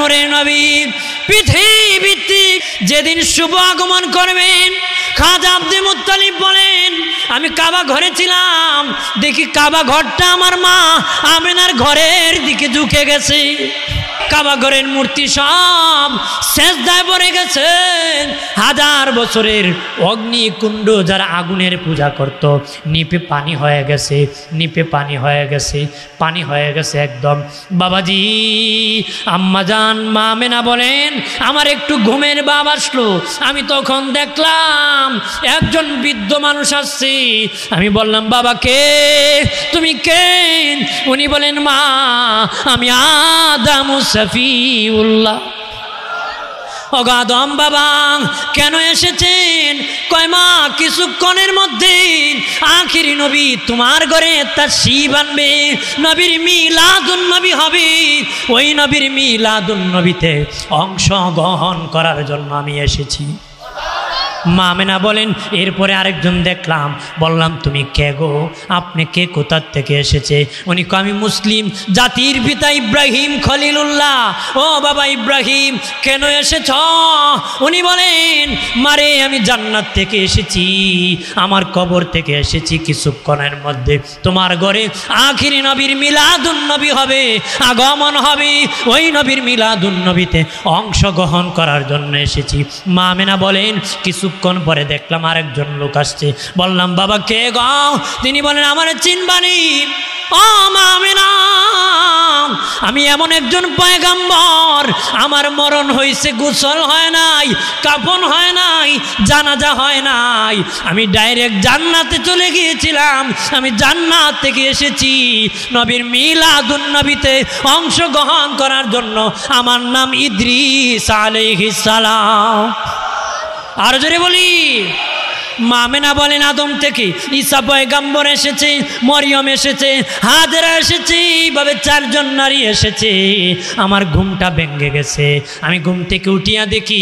নূরের নবী পৃথিবীতে যেদিন শুভ আগমন করবেন, খাজা আব্দুল মুত্তালিব বলেন, আমি কাবা ঘরে ছিলাম, দেখি কাবা ঘরটা আমার মা আমেনার ঘরের দিকে ঝুঁকে গেছে। কাবা ঘরের মূর্তি সব সেজদায় পড়ে গেছে। হাজার বছরের অগ্নিকুণ্ড যারা আগুনের পূজা করত, নিপে পানি হয়ে গেছে, নিপে পানি হয়ে গেছে, পানি হয়ে গেছে একদম। বাবাজি আম্মাজান মা আমেনা বলেন, আমার একটু ঘুমের ভাব আসলো। আমি তখন দেখলাম একজন বৃদ্ধ মানুষ আসছে। আমি বললাম, বাবা কে? তুমি কে? উনি বলেন, মা আমি আদম সফিউল্লাহ। অগাদম বাবা কেন এসেছেন? কয় মা কিছুক্ষণের মধ্যে আখিরি নবী তোমার ঘরে তাশরীফ আনবে, নবীর মিলাদুন নবী হবে। ওই নবীর মিলাদুন নবীতে অংশগ্রহণ করার জন্য আমি এসেছি। মা আমেনা বলেন, এরপরে আরেকজন দেখলাম, বললাম তুমি কে গো? আপনি কে, কোথার থেকে এসেছে? উনি কয়, আমি মুসলিম জাতির পিতা ইব্রাহিম খলিলুল্লাহ। ও বাবা ইব্রাহিম কেন এসেছ? উনি বলেন, মারে আমি জান্নাত থেকে এসেছি, আমার কবর থেকে এসেছি। কিছুক্ষণের মধ্যে তোমার ঘরে আখিরি নবীর মিলাদুন নবী হবে, আগমন হবে। ওই নবীর মিলাদুন নবীতে অংশগ্রহণ করার জন্য এসেছি। মা আমেনা বলেন, কিছুক্ষণ পরে দেখলাম আরেকজন লোক আসছে। বললাম, বাবা কে গো? তিনি বলেন, আমার চিনবানি। ও মা আমেনা, আমি এমন একজন পয়গম্বর, আমার মরণ হয়েছে, গোসল হয় নাই, কাফন হয় নাই, জানাজা হয় নাই, আমি ডাইরেক্ট জান্নাতে চলে গিয়েছিলাম। আমি জান্নাত থেকে এসেছি নবীর মিলাদুন নবীতে অংশগ্রহণ করার জন্য। আমার নাম ইদ্রিস আলাইহিস সালাম। আর জোরে বলি। মা আমেনা বলেন, আদম থেকে ঈসা পয়গম্বর এসেছে, মরিয়ম এসেছে, হাজেরা এসেছে, এইভাবে চারজন নারী এসেছে। আমার ঘুমটা ভেঙে গেছে। আমি ঘুম থেকে উঠিয়া দেখি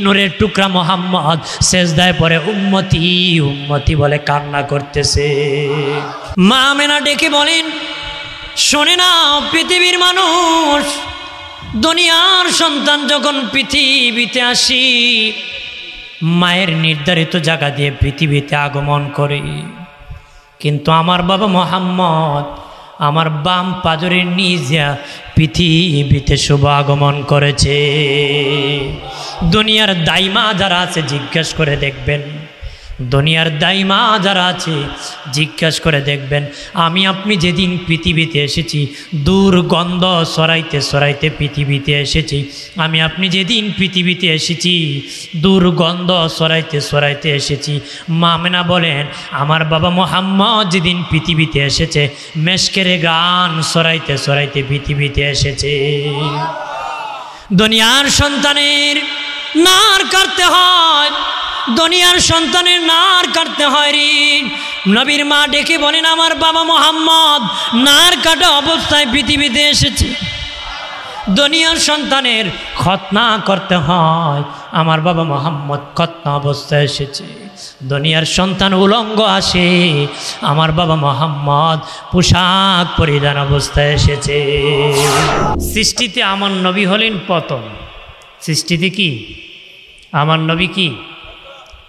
নূরের টুকরা মোহাম্মদ সেজদায় পড়ে উম্মতি উম্মতি বলে কান্না করতেছে। মা আমেনা ডেকে বলেন, শোনে না পৃথিবীর মানুষ, দুনিয়ার সন্তান যখন পৃথিবীতে আসি, মায়ের নির্ধারিত জায়গা দিয়ে পৃথিবীতে আগমন করে। কিন্তু আমার বাবা মোহাম্মদ আমার বাম পাজরের নিজ পৃথিবীতে শুভ আগমন করেছে। দুনিয়ার দাইমা যারা আছে জিজ্ঞাসা করে দেখবেন, দুনিয়ার দাইমা যারা আছে জিজ্ঞাসা করে দেখবেন, আমি আপনি যেদিন পৃথিবীতে এসেছি, দুর্গন্ধ সরাইতে সরাইতে পৃথিবীতে এসেছি। আমি আপনি যেদিন পৃথিবীতে এসেছি, দুর্গন্ধ সরাইতে সরাইতে এসেছি। মা আমেনা বলেন, আমার বাবা মোহাম্মদ যেদিন পৃথিবীতে এসেছে, মেশকের গান সরাইতে সরাইতে পৃথিবীতে এসেছে। দুনিয়ার সন্তানের নার কাটতে হয়, দুনিয়ার সন্তানের নার কাটতে হয় রে। নবীর মা ডেকে বলেন, আমার বাবা মোহাম্মদ নার কাটা অবস্থায় পৃথিবীতে এসেছে। দুনিয়ার সন্তানের খতনা করতে হয়, আমার বাবা মোহাম্মদ খতনা অবস্থায় এসেছে। দুনিয়ার সন্তান উলঙ্গ আসে, আমার বাবা মোহাম্মদ পোশাক পরিধান অবস্থায় এসেছে। সৃষ্টিতে আমার নবী হলেন প্রথম। সৃষ্টিতে কি আমার নবী কি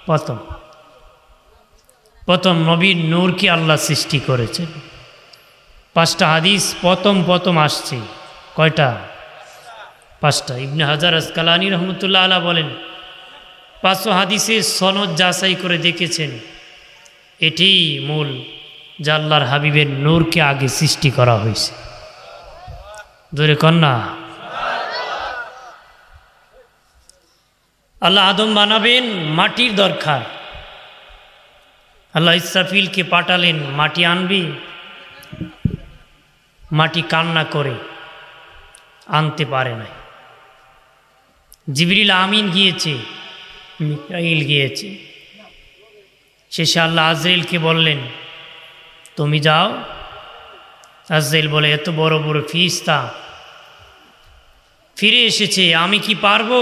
প্রথম? প্রথম নবীর নূরকে আল্লাহ সৃষ্টি করেছেন। 5টা হাদিস প্রথম প্রথম আসছে। কয়টা? 5টা। ইবনে হাজার আসকালানী রহমতুল্লাহ আলাইহি বলেন, 500 হাদিসের সনদ যাচাই করে দেখেছেন, এটি মূল যে আল্লাহর হাবিবের নূরকে আগে সৃষ্টি করা হয়েছে। জোরে কন্যা। আল্লাহ আদম বানাবেন, মাটির দরকার। আল্লাহ ইসরাফিলকে পাঠালেন, মাটি আনবি। মাটি কান্না করে আনতে পারে নাই। জিবরিল আমিন গিয়েছে, মিকাইল গিয়েছে। শেষে আল্লাহ আজরাইলকে বললেন, তুমি যাও। আজরাইল বলে, এত বড় বড় ফিরিস্তা ফিরে এসেছে, আমি কি পারবো?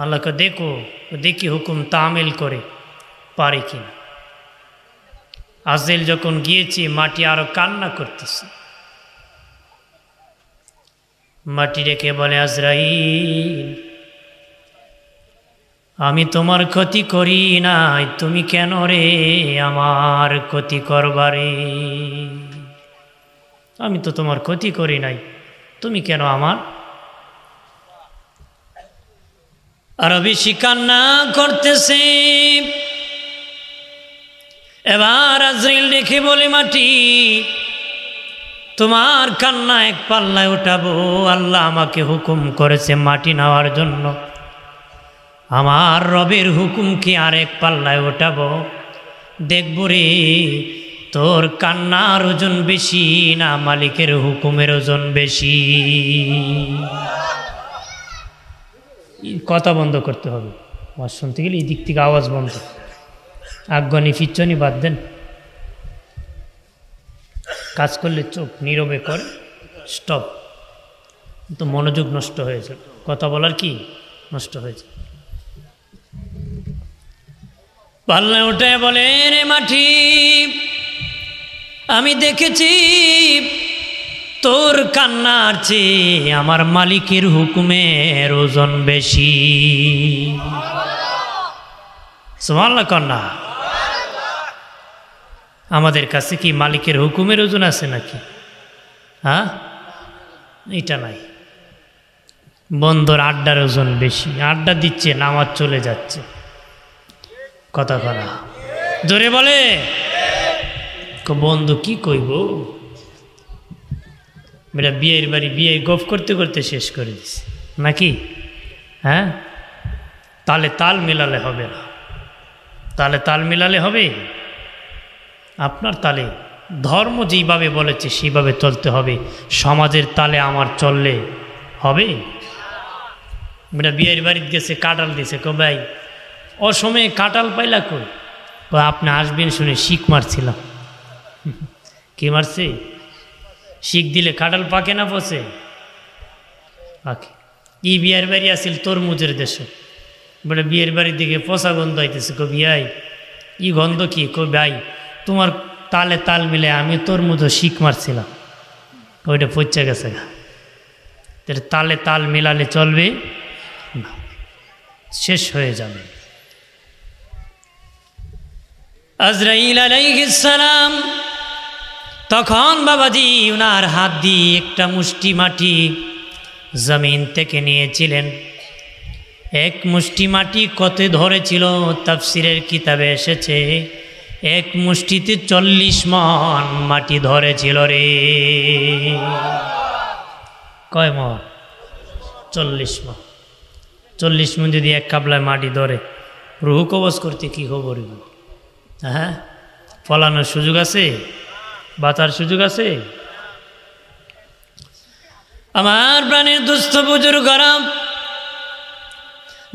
আল্লাহকে দেখো, দেখি হুকুম তামিল করে পারে কিনা। আজরাইল যখন গিয়েছে, মাটি আরো কান্না করতেছে। মাটি রেখে বলে, আজরাইল, আমি তোমার ক্ষতি করি নাই, তুমি কেন রে আমার ক্ষতি করবারে? আমি তো তোমার ক্ষতি করি নাই, তুমি কেন আমার? আরো বেশি কান্না করতেছে। এবার আজরাইল রেখে বলে, মাটি, তোমার কান্না এক পাল্লায় উঠাবো। আল্লাহ আমাকে হুকুম করেছে মাটি নেওয়ার জন্য, আমার রবের হুকুম কি আর এক পাল্লায় উঠাবো? দেখব রে তোর কান্নার ওজন বেশি না মালিকের হুকুমের ওজন বেশি। কথা বন্ধ করতে হবে, আওয়াজ শুনতে গেলে এই দিক থেকে আওয়াজ বন্ধ। আজ্ঞানি ফিচ্ছনি বাদ দেন, কাজ করলে চোখ নীরবে করে স্টপ। তো মনোযোগ নষ্ট হয়েছে, কথা বলার কি নষ্ট হয়েছে। পাল্লায় উঠে বলে, রে মাটি, আমি দেখেছি তোর কান্নার চেয়ে আমার মালিকের হুকুমের ওজন বেশি। সুবহানাল্লাহ কন্যা, আমাদের কাছে কি মালিকের হুকুমের ওজন আছে নাকি? হ্যাঁ, এটা নাই। বন্ধুর আড্ডার ওজন বেশি, আড্ডা দিচ্ছে, নামাজ চলে যাচ্ছে। কথা কনা জোরে বলে, বন্ধু কি কইব, বেটা বিয়ের বাড়ি বিয়ে গফ করতে করতে শেষ করে দিছে নাকি? হ্যাঁ, তালে তাল মিলালে হবে না, তালে তাল মিলালে হবে? আপনার তালে ধর্ম যেইভাবে বলেছে সেইভাবে চলতে হবে, সমাজের তালে আমার চললে হবে? বেটা বিয়ের বাড়িতে গেছে, কাঁঠাল দিছে, কো ভাই অসময়ে কাঁঠাল পাইলা কই? আপনি আসবেন শুনে শিখ মারছিলাম। কে মারছে? শিখ দিলে কাঁঠাল পাকে না পচে? পাকে। ই বিয়ের বাড়ি আসিল তরমুজের দেশ, বেটা বিয়ের বাড়ির দিকে পচা গন্ধ হইতেছে। কবি ভাই ই গন্ধ কি? কবি ভাই তোমার তালে তাল মিলে আমি তরমুজও শিখ মারছিলাম, ওইটা পচে গেছে গা। তালে তাল মিলালে চলবে না, শেষ হয়ে যাবে। আজরাইল আলাইহিস সালাম তখন বাবাজি উনার হাত দিয়ে একটা মুষ্টি মাটি জমিন থেকে নিয়েছিলেন। এক মুষ্টি মাটি কত ধরেছিল? তাফসিরের কিতাবে এসেছে এক মুষ্টিতে 40 মণ মাটি ধরেছিল রে। কয় মণ? 40 মণ। 40 মণ যদি এক কাবলায় মাটি ধরে, রুহ কবজ করতে কি খবর? হ্যাঁ, ফলানোর সুযোগ আছে? বাঁচার সুযোগ আছে? আমার প্রাণের দুস্থ বুজুর্গরা,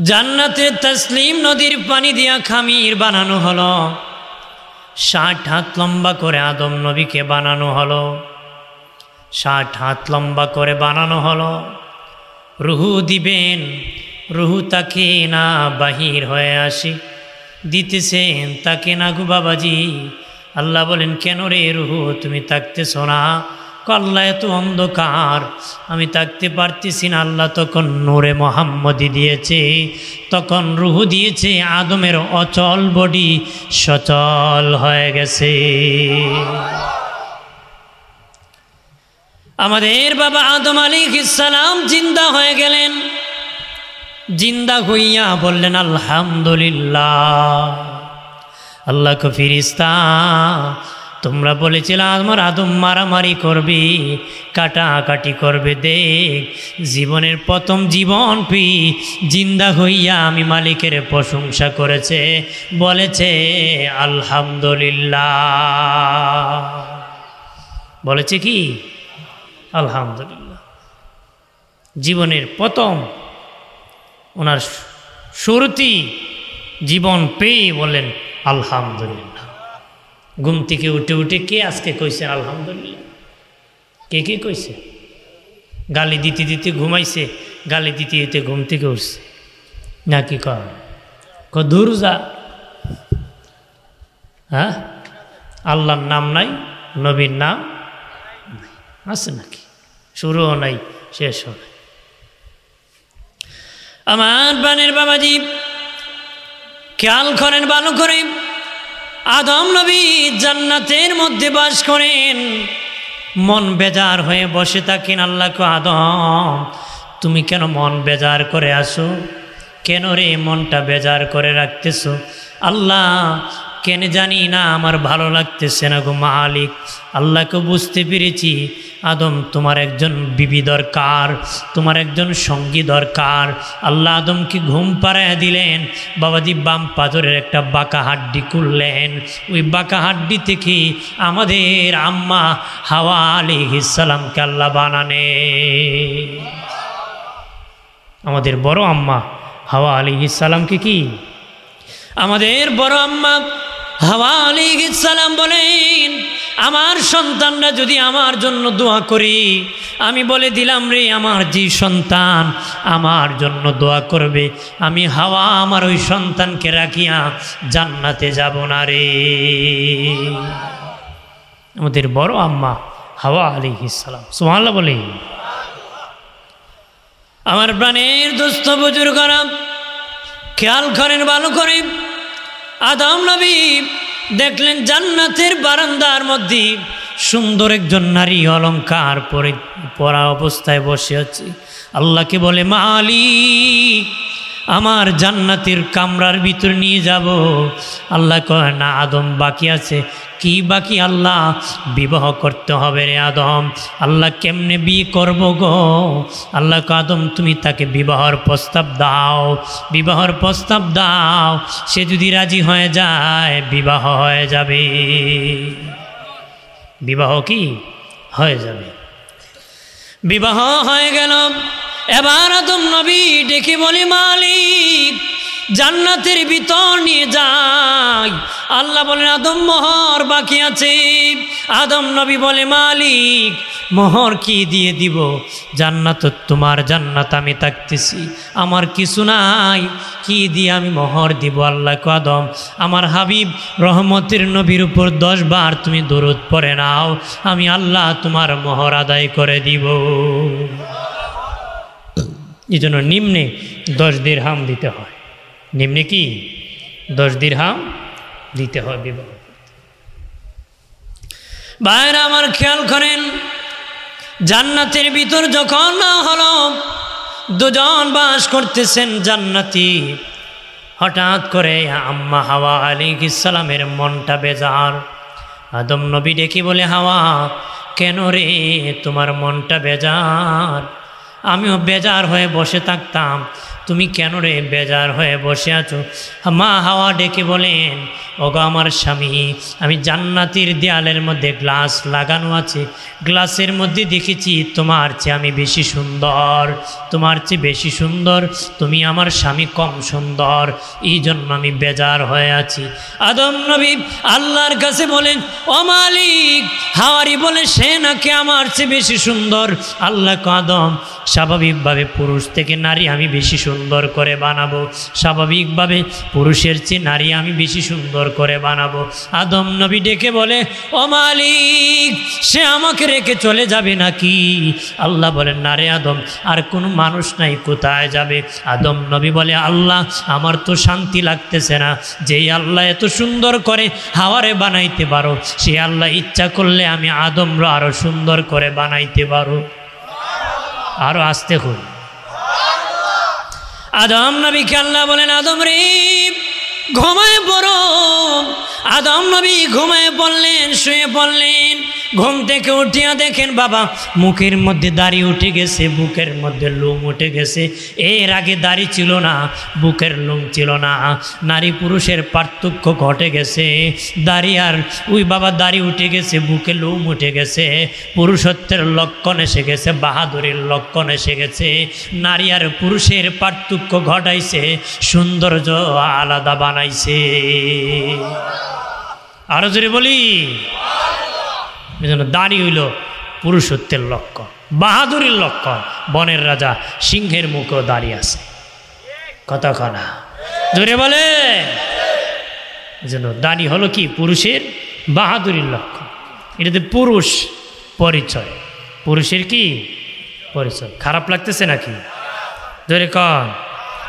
জান্নাতে তাসলিম নদীর পানি দিয়া খামির বানানো হলো, 60 হাত লম্বা করে আদম নবীকে বানানো হলো, 60 হাত লম্বা করে বানানো হলো। রুহু দিবেন, রুহু তাকে না বাহির হয়ে আসে, দিতেছেন তাকে না গো বাবাজি। আল্লাহ বলেন, কেন রে রুহু তুমি তাকতেছ না? আল্লাহ এত অন্ধকার, আমি তাকতে পারতেছি না। আল্লাহ তখন নূরে মোহাম্মদী দিয়েছে, তখন রুহু দিয়েছে, আদমের অচল বডি সচল হয়ে গেছে। আমাদের বাবা আদম আলাইহিস সালাম জিন্দা হয়ে গেলেন। জিন্দা হইয়া বললেন আলহামদুলিল্লাহ। আল্লাহ কে ফিরিস্তা, তোমরা বলেছিলে আমার আদম মারামারি করবে, কাটাকাটি করবে, দেখ জীবনের প্রথম জীবন জিন্দা হইয়া আমি মালিকের প্রশংসা করেছে, বলেছে আলহামদুলিল্লাহ। বলেছে কি? আলহামদুলিল্লাহ। জীবনের প্রথম ওনার শুরুতেই জীবন পেয়ে বলেন আলহামদুলিল্লাহ। ঘুম থেকে উঠে উঠে কে আজকে কইছে আলহামদুলিল্লাহ? কে কে কইছে? গালি দিতে দিতে ঘুমাইছে, গালি দিতে দিতে ঘুম থেকে উঠছে নাকি? দূর যা। হ্যাঁ, আল্লাহর নাম নাই, নবীর নাম আছে নাকি? শুরুও নাই, শেষ হবে। আমার প্রাণের বাবাজি খেয়াল করেন ভালো করে, আদম নবী জান্নাতের মধ্যে বাস করেন, মন বেজার হয়ে বসে থাকেন। আল্লাহকে, আদম তুমি কেন মন বেজার করে আসো? কেন রে মনটা বেজার করে রাখতেছো? আল্লাহ কেন জানি না আমার ভালো লাগতেছে না গো মালিক। আল্লাহকে বুঝতে পেরেছি, আদম তোমার একজন বিবি দরকার, তোমার একজন সঙ্গী দরকার। আল্লাহ আদমকে ঘুম পাড়াইয়া দিলেন। বাবাজি বাম পাথরের একটা বাঁকা হাড্ডি খুললেন, ওই বাঁকা হাড্ডি থেকে আমাদের আম্মা হাওয়া আলাইহিস সালামকে আল্লাহ বানানে। আমাদের বড় আম্মা হাওয়া আলাইহিস সালামকে কি আমাদের বড় আম্মা হাওয়া আলাইহিস সালাম বলেন, আমার সন্তানরা যদি আমার জন্য দোয়া করি, আমি বলে দিলাম রে আমার যে সন্তান আমার জন্য দোয়া করবে, আমি হাওয়া আমার ওই সন্তানকে রাখিয়া জান্নাতে যাব না রে। আমাদের বড় আম্মা হাওয়া আলাইহিস সালাম, সুবহানাল্লাহ বলে। আমার প্রাণের দোস্ত বুজুর্গরা খেয়াল করেন ভালো করে, আদম নবী দেখলেন জান্নাতের বারান্দার মধ্যে সুন্দর একজন নারী অলংকার পরা অবস্থায় বসে আছে। আল্লাহকে বলে, মালিক আমার জান্নাতের কামরার ভিতর নিয়ে যাব। আল্লাহ কয় না আদম বাকি আছে। কি বাকি? আল্লাহ বিবাহ করতে হবে রে আদম। আল্লাহ কেমনে বিয়ে করব গো? আল্লাহ কয় আদম তুমি তাকে বিবাহর প্রস্তাব দাও, বিবাহর প্রস্তাব দাও। সে যদি রাজি হয়ে যায় বিবাহ হয়ে যাবে, বিবাহ কি হয়ে যাবে। বিবাহ হয়ে গেল। এবার আদম নবী ডেকে বলে, মালিক জান্নাতের ভিতর নিয়ে যায়। আল্লাহ বলেন, আদম মোহর বাকি আছে। আদম নবী বলে, মালিক মোহর কি দিয়ে দিব? জান্নাত তোমার, জান্নাত আমি থাকতেছি, আমার কিছু নাই, কি দিয়ে আমি মোহর দিব? আল্লাহ কো আদম আমার হাবিব রহমতের নবীর উপর 10 বার তুমি দরুদ পড়ে নাও, আমি আল্লাহ তোমার মোহর আদায় করে দিব। এই জন্য নিম্নে 10 দিরহাম দিতে হয়। নিম্নে কি 10 দিরহাম দিতে হয় বিবাহ। ভাইরা আমার খেয়াল করেন, জান্নাতের ভিতর যখন না হলো, দুজন বাস করতেছেন জান্নাতি। হঠাৎ করে আম্মা হাওয়া আলাইহিস সালামের মনটা বেজার। আদম নবী ডেকে বলে, হাওয়া কেন রে তোমার মনটা বেজার? আমিও বেজার হয়ে বসে থাকতাম, তুমি কেন রে বেজার হয়ে বসে আছো? মা হাওয়া ডেকে বলেন, ওগো আমার স্বামী, আমি জান্নাতের দেয়ালের মধ্যে গ্লাস লাগানো আছে, গ্লাসের মধ্যে দেখেছি তোমার চেয়ে আমি বেশি সুন্দর, তোমার চেয়ে বেশি সুন্দর, তুমি আমার স্বামী কম সুন্দর, এই জন্য আমি বেজার হয়ে আছি। আদম নবী আল্লাহর কাছে বলেন, ও মালিক, হাওয়ারি বলে সে নাকি আমার চেয়ে বেশি সুন্দর। আল্লাহ আদম স্বাভাবিকভাবে পুরুষ থেকে নারী আমি বেশি সুন্দর করে বানাবো, স্বাভাবিকভাবে পুরুষের চেয়ে নারী আমি বেশি সুন্দর করে বানাবো। আদম নবী ডেকে বলে, ও মালিক, সে আমাকে রেখে চলে যাবে নাকি? আল্লাহ বলেন, না রে আদম, আর কোনো মানুষ নাই, কোথায় যাবে? আদম নবী বলে, আল্লাহ আমার তো শান্তি লাগতেছে না, যেই আল্লাহ এত সুন্দর করে হাওয়ারে বানাইতে পারো, সে আল্লাহ ইচ্ছা করলে আমি আদমরা আরো সুন্দর করে বানাইতে পারো। আরো আসতে হল। আদম নবীকে আল্লাহ বলেন, আদম রে ঘুমায় পড়ো। আদম নবী ঘুমায় পড়লেন, শুয়ে পড়লেন। ঘুম থেকে উঠিয়া দেখেন বাবা মুখের মধ্যে দাড়ি উঠে গেছে, বুকের মধ্যে লোম উঠে গেছে। এর আগে দাড়ি ছিল না, বুকের লোম ছিল না, নারী পুরুষের পার্থক্য ঘটে গেছে। দাড়ি আর ওই বাবা দাড়ি উঠে গেছে, বুকে লোম উঠে গেছে, পুরুষত্বের লক্ষণ এসে গেছে, বাহাদুরের লক্ষণ এসে গেছে। নারী আর পুরুষের পার্থক্য ঘটাইছে, সৌন্দর্য আলাদা বানাইছে। আরো জোরে বলি, দাড়ি হইল পুরুষত্বের লক্ষণ, বাহাদুরের লক্ষণ। বনের রাজা সিংহের মুখেও দাড়ি আছে, কতক্ষণা জোরে বলে। দাড়ি হলো কি পুরুষের বাহাদুরের লক্ষণ, এটাতে পুরুষ পরিচয়, পুরুষের কি পরিচয়। খারাপ লাগতেছে নাকি? ধরে কন,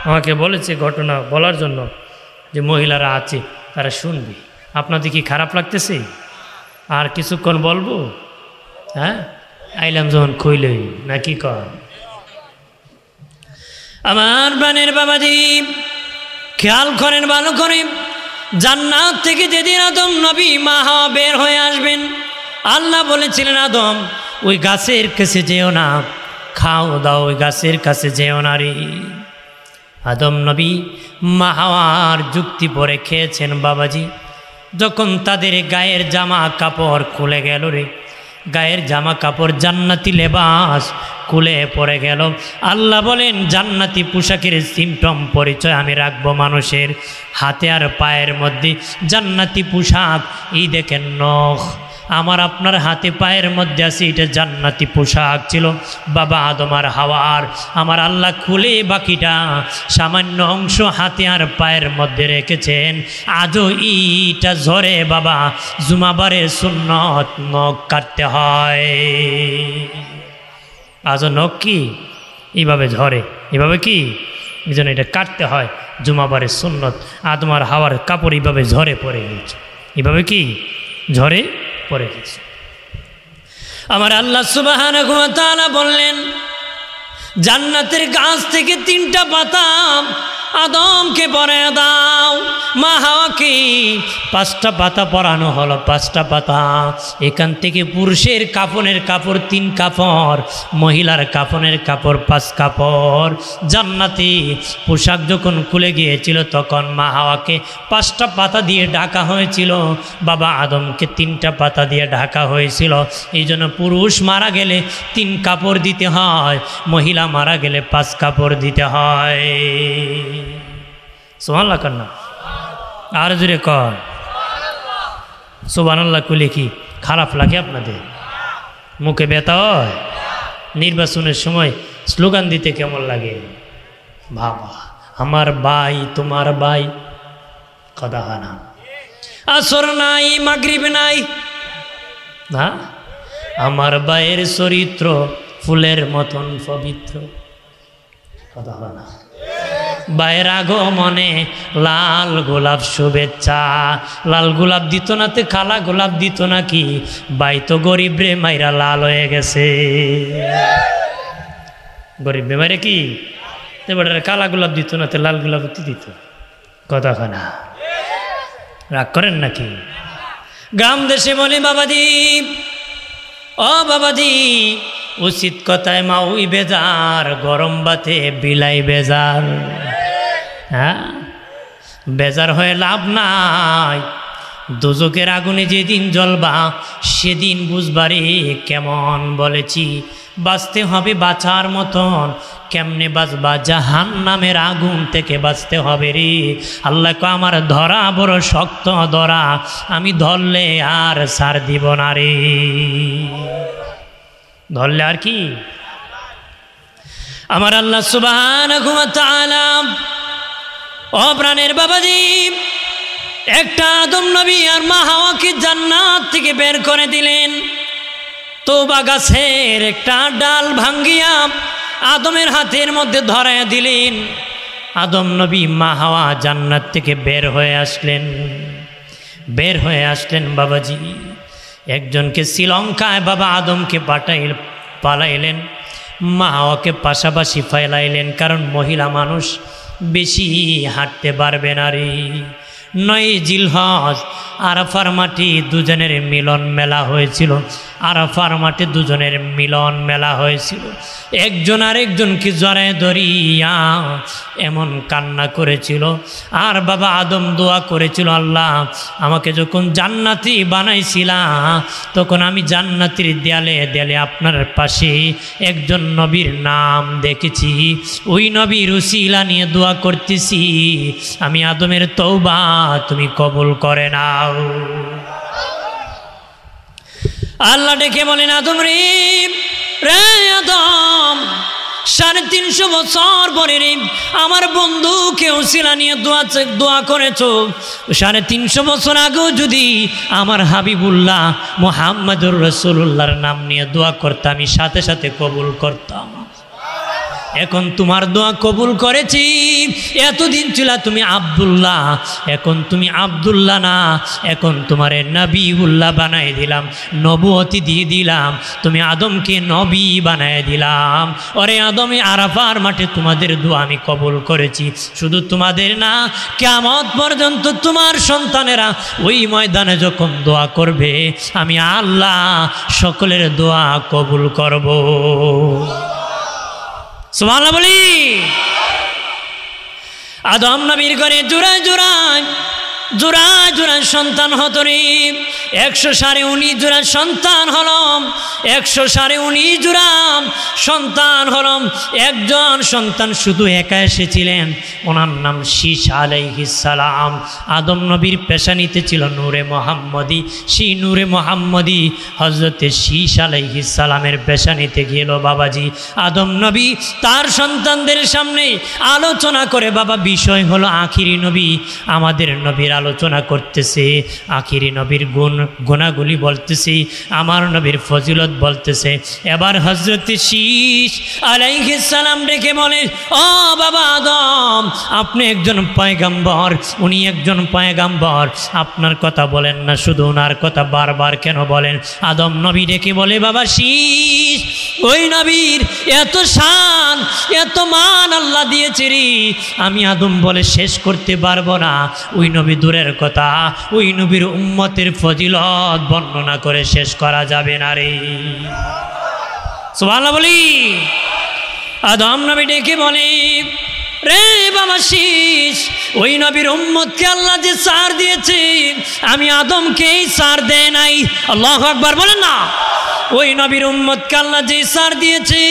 আমাকে বলেছে ঘটনা বলার জন্য যে মহিলারা আছে তারা শুনবে। আপনাদের কি খারাপ লাগতেছে? আর কিছুক্ষণ বলবো? হ্যাঁ, আইলাম যখন খুইলই নাকি কন। আমার প্রাণের বাবাজি খেয়াল করেন ভালো করে, জান্নাত থেকে যেদিন আদম নবী মা হাওয়া বের হয়ে আসবেন, আল্লাহ বলেছিলেন আদম ওই গাছের কাছে যেও না, খাও দাও ওই গাছের কাছে যেও না রে। আদম নবী মা হাওয়ার যুক্তি পরে খেয়েছেন বাবাজি। যখন তাদের গায়ের জামা কাপড় খুলে গেল রে, গায়ের জামা কাপড় জান্নাতি লেবাস খুলে পড়ে গেল। আল্লাহ বলেন জান্নাতি পোশাকের সিমটম পরিচয় আমি রাখবো মানুষের হাতে আর পায়ের মধ্যে। জান্নাতি পোশাক এই দেখেন নখ, আমার আপনার হাতে পায়ের মধ্যে আছে, এটা জান্নাতি পোশাক ছিল বাবা আদম আর হাওয়ার। আমার আল্লাহ খুলে বাকিটা সামান্য অংশ হাতে আর পায়ের মধ্যে রেখেছেন। আজও ইটা ঝরে বাবা, জুমাবারের সুন্নত নখ কাটতে হয়। আজও নখ কি এইভাবে ঝরে, এভাবে কি এই জন্য এটা কাটতে হয়, জুমাবারের সুন্নত। আদম আর হাওয়ার কাপড় এইভাবে ঝরে পড়ে গেছে, এভাবে কি ঝরে পড়ে গেছে। আমার আল্লাহ সুবহানাহু ওয়া তাআলা বললেন জান্নাতের গাছ থেকে 3টা পাতা আদমকে পরায় দাও, মা হাওয়াকে 5টা পাতা পরানো হলো, 5টা পাতা। এখান থেকে পুরুষের কাফনের কাপড় 3 কাপড়, মহিলার কাফনের কাপড় 5 কাপড়। জান্নাতি পোশাক যখন খুলে গিয়েছিল তখন মা হাওয়াকে 5টা পাতা দিয়ে ঢাকা হয়েছিল, বাবা আদমকে 3টা পাতা দিয়ে ঢাকা হয়েছিল। এই জন্য পুরুষ মারা গেলে 3 কাপড় দিতে হয়, মহিলা মারা গেলে 5 কাপড় দিতে হয়। সুবহানাল্লাহ কান্না আর জোরে কর সুবহানাল্লাহ। কইলে কি খারাপ লাগে আপনাদের? মুখে ব্যথা হয়? নির্বাচনের সময় স্লোগান দিতে কেমন লাগে? বাবা আমার ভাই তোমার ভাই, কথা হয় না। আসর নাই মাগরিব নাই না, আমার ভাইয়ের চরিত্র ফুলের মতন পবিত্র, কথা হয় না। বাইর আগমনে লাল গোলাপ শুভেচ্ছা, লাল গোলাপ দিত না তে কালা গোলাপ দিত নাকি? বাই তো গরিব রে মাইরা লাল হয়ে গেছে, গরিব রে মাইরা কি কালা গোলাপ দিত না তে লাল গোলাপ দিত, কথা হয় না। রাগ করেন নাকি? গ্রাম দেশে বলি বাবাজি, ও বাবাজি উচিত কথায় মাউই বেজার, গরম বাতে বিলাই বেজার। হ্যাঁ, বেজার হয়ে লাভ নাই, দোজকের আগুনে যেদিন জ্বলবা সেদিন বুঝবারে কেমন বলেছি। বাঁচতে হবে বাঁচার মতন, কেমনে বাঁচবা? জাহান্নামের আগুন থেকে বাঁচতে হবে রে। আল্লাহ কো আমার ধরা বড় শক্ত ধরা, আমি ধরলে আর ছাড় দিব না রে, ধরলে আর কি। আমার আল্লাহ সুবহানাহু ওয়া তাআলা ও প্রাণের বাবাজি একটা আদম নবী আর মা হাওয়াকে জান্নাত থেকে বের করে দিলেন। তওবা গাছের একটা ডাল ভাঙ্গিয়া আদমের হাতের মধ্যে ধরায় দিলেন। আদম নবী মা হাওয়া জান্নাত থেকে বের হয়ে আসলেন বাবাজি। একজনকে শ্রীলঙ্কায় বাবা আদমকে পালাইলেন, মা হাওয়াকে পাশাপাশি ফেলাইলেন, কারণ মহিলা মানুষ বেশি হাঁটতে পারবে না রে। 9 জিলহজ আরাফার মাটি দুজনের মিলন মেলা হয়েছিল, আরাফার মাঠে দুজনের মিলন মেলা হয়েছিল। একজন আরেকজনকে জড়ায় ধরিয়া এমন কান্না করেছিল। আর বাবা আদম দোয়া করেছিল, আল্লাহ আমাকে যখন জান্নাতি বানাইছিলা তখন আমি জান্নাতির দেয়ালে দেয়ালে আপনার পাশে একজন নবীর নাম দেখেছি, ওই নবীর উসিলা নিয়ে দোয়া করতেছি, আমি আদমের তওবা তুমি কবুল করে নাও। আল্লাহ ডেকে বলেন, আদম রে আদম, 350 বছর পরে রে আমার বন্ধুকে উসিলা নিয়ে দোয়া করেছো। 350 বছর আগেও যদি আমার হাবিবুল্লাহ মুহাম্মদুর রাসূলুল্লাহর নাম নিয়ে দোয়া করতাম, আমি সাথে সাথে কবুল করতাম। এখন তোমার দোয়া কবুল করেছি। এতদিন ছিল তুমি আব্দুল্লাহ, এখন তুমি আব্দুল্লাহ না, এখন তোমারে নবীউল্লাহ বানাই দিলাম, নবুয়তি দিয়ে দিলাম। তুমি আদমকে নবী বানাই দিলাম। ওরে আদমে আরাফার মাঠে তোমাদের দোয়া আমি কবুল করেছি। শুধু তোমাদের না, কিয়ামত পর্যন্ত তোমার সন্তানেরা ওই ময়দানে যখন দোয়া করবে, আমি আল্লাহ সকলের দোয়া কবুল করব। সুবহানাল্লাহ বলি। আদম নবীর ঘরে জোড়ায় জোড়ায় সন্তান হতো রে। 119 জোড়া সন্তান হলম, 119 জোড়া সন্তান হলম। একজন সন্তান শুধু একা এসেছিলেন, ওনার নাম শীষ আলাইহিস সালাম। আদম নবীর পেশানিতে ছিল নূরে মোহাম্মদী। সেই নূরে মোহাম্মদী হজরতে শীষ আলাইহিস সালামের পেশানিতে গেল বাবাজি। আদম নবী তার সন্তানদের সামনে আলোচনা করে, বাবা বিষয় হলো আখিরি নবী, আমাদের নবীর আলোচনা করতেছে, আখিরি নবীর গুণাগুলি বলতেছে, আমার নবীর ফজিলত বলতেছে। এবার হযরত শীষ আলাইহিস সালাম ডেকে বলে, ও বাবা আদম, আপনি একজন পয়গম্বর, উনি একজন পয়গম্বর, আপনার কথা বলেন না, শুধু ওনার কথা বারবার কেন বলেন? আদম নবী ডেকে বলে, বাবা শীষ, ওই নবীর এত শান এত মান আল্লাহ দিয়েছে রে, আমি আদম বলে শেষ করতে পারবো না। ওই নবী দূরের কথা, ওই নবীর উম্মতের ফজিলত বর্ণনা করে শেষ করা যাবে না রে। সুবহানাল্লাহ বলি। আদম নবী ডেকে বলে, রে বাবা শীষ, ওই নবীর উম্মতকে আল্লাহ যে সার দিয়েছে, আমি আদমকেই সার দেয় নাই। আল্লাহু আকবার বলেন না। ওই নবীর উম্মতকে আল্লাহ যে সার দিয়েছে,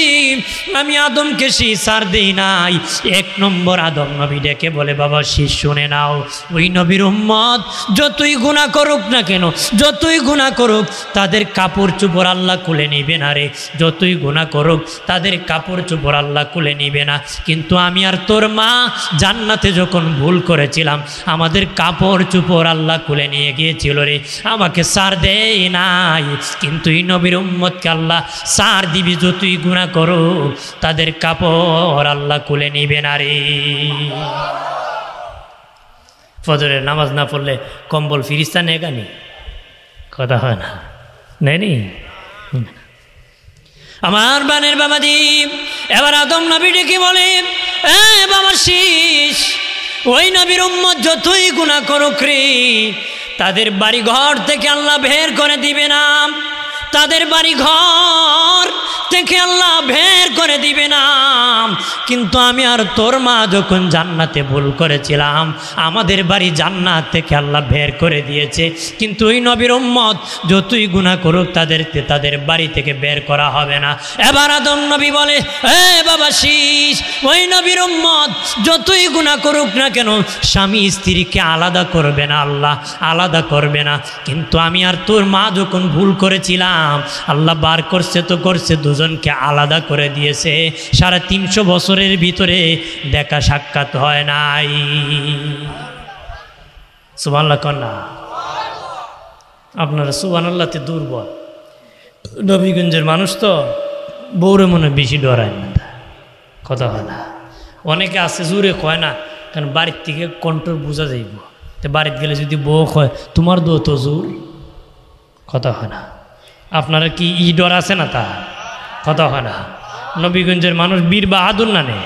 আমি আদমকে সেই সার দেই নাই। 1 নম্বর আদম নবী ডেকে বলে, বাবা শীষ শুনে নাও, ওই নবীর উম্মত যতই গুনাহ করুক না কেন, যতই গুনাহ করুক, তাদের কাপড় চোপড় আল্লাহ খুলে নিবে না রে। যতই গুনাহ করুক, তাদের কাপড় চোপড় আল্লাহ খুলে নিবে না। কিন্তু আমি আর তোর মা জান্নাতে যখন ভুল করেছিলাম, আমাদের কাপড় চোপড় আল্লাহ খুলে নিয়ে গিয়েছিল রে, আমাকে সার দেয় নাই। কিন্তু এই নবীর উম্মতকে আল্লাহ সার দিবি, যতই গুনাহ করো তাদের কাপড় আল্লাহ খুলে নিবে না রে। ফজরের নামাজ না পড়লে কম্বল ফিরিস্তা নেগানি, কথা হয় না, নেনি আমার বানের বাবাজি। এবার আদম নবী ডেকে বলে, এ বাবা শীষ, ওই নবীর উম্মত যতই গুনাহ করুক রে, তাদের বাড়ি ঘর থেকে আল্লাহ বের করে দিবে না, তাদের বাড়ি ঘর থেকে আল্লাহ বের করে দিবে না। কিন্তু আমি আর তোর মা যখন জান্নাতে ভুল করেছিলাম, আমাদের বাড়ি জান্নাত থেকে আল্লাহ বের করে দিয়েছে। কিন্তু ওই নবীর উম্মত যতই গুনাহ করুক, তাদের বাড়ি থেকে বের করা হবে না। এবার আদম নবী বলে, হে বাবা শীষ, ওই নবীর উম্মত যতই গুনাহ করুক না কেন, স্বামী স্ত্রীকে আলাদা করবে না, আল্লাহ আলাদা করবে না। কিন্তু আমি আর তোর মা যখন ভুল করেছিলাম, আল্লাহ বার করছে তো করছে, দুজনকে আলাদা করে দিয়েছে। 350 বছরের ভিতরে দেখা সাক্ষাৎ হয় নাই। সুবহানাল্লাহ কন্যা, আপনারা সুবহানাল্লাহতে দুর্বল। নবীগঞ্জের মানুষ তো বউরে মনে বেশি ডরায় না, কথা হয় না। অনেকে আছে জোরে কয় না, কারণ বাড়ির থেকে কন্ট্রোল বোঝা যাইব। তো বাড়িতে গেলে যদি বউ কয় তোমার দো তো জোর, কথা হয় না। আপনারা কি ই ডর আছে না? তা কথা হয় না। নবীগঞ্জের মানুষ বীর বাহাদুর না নে,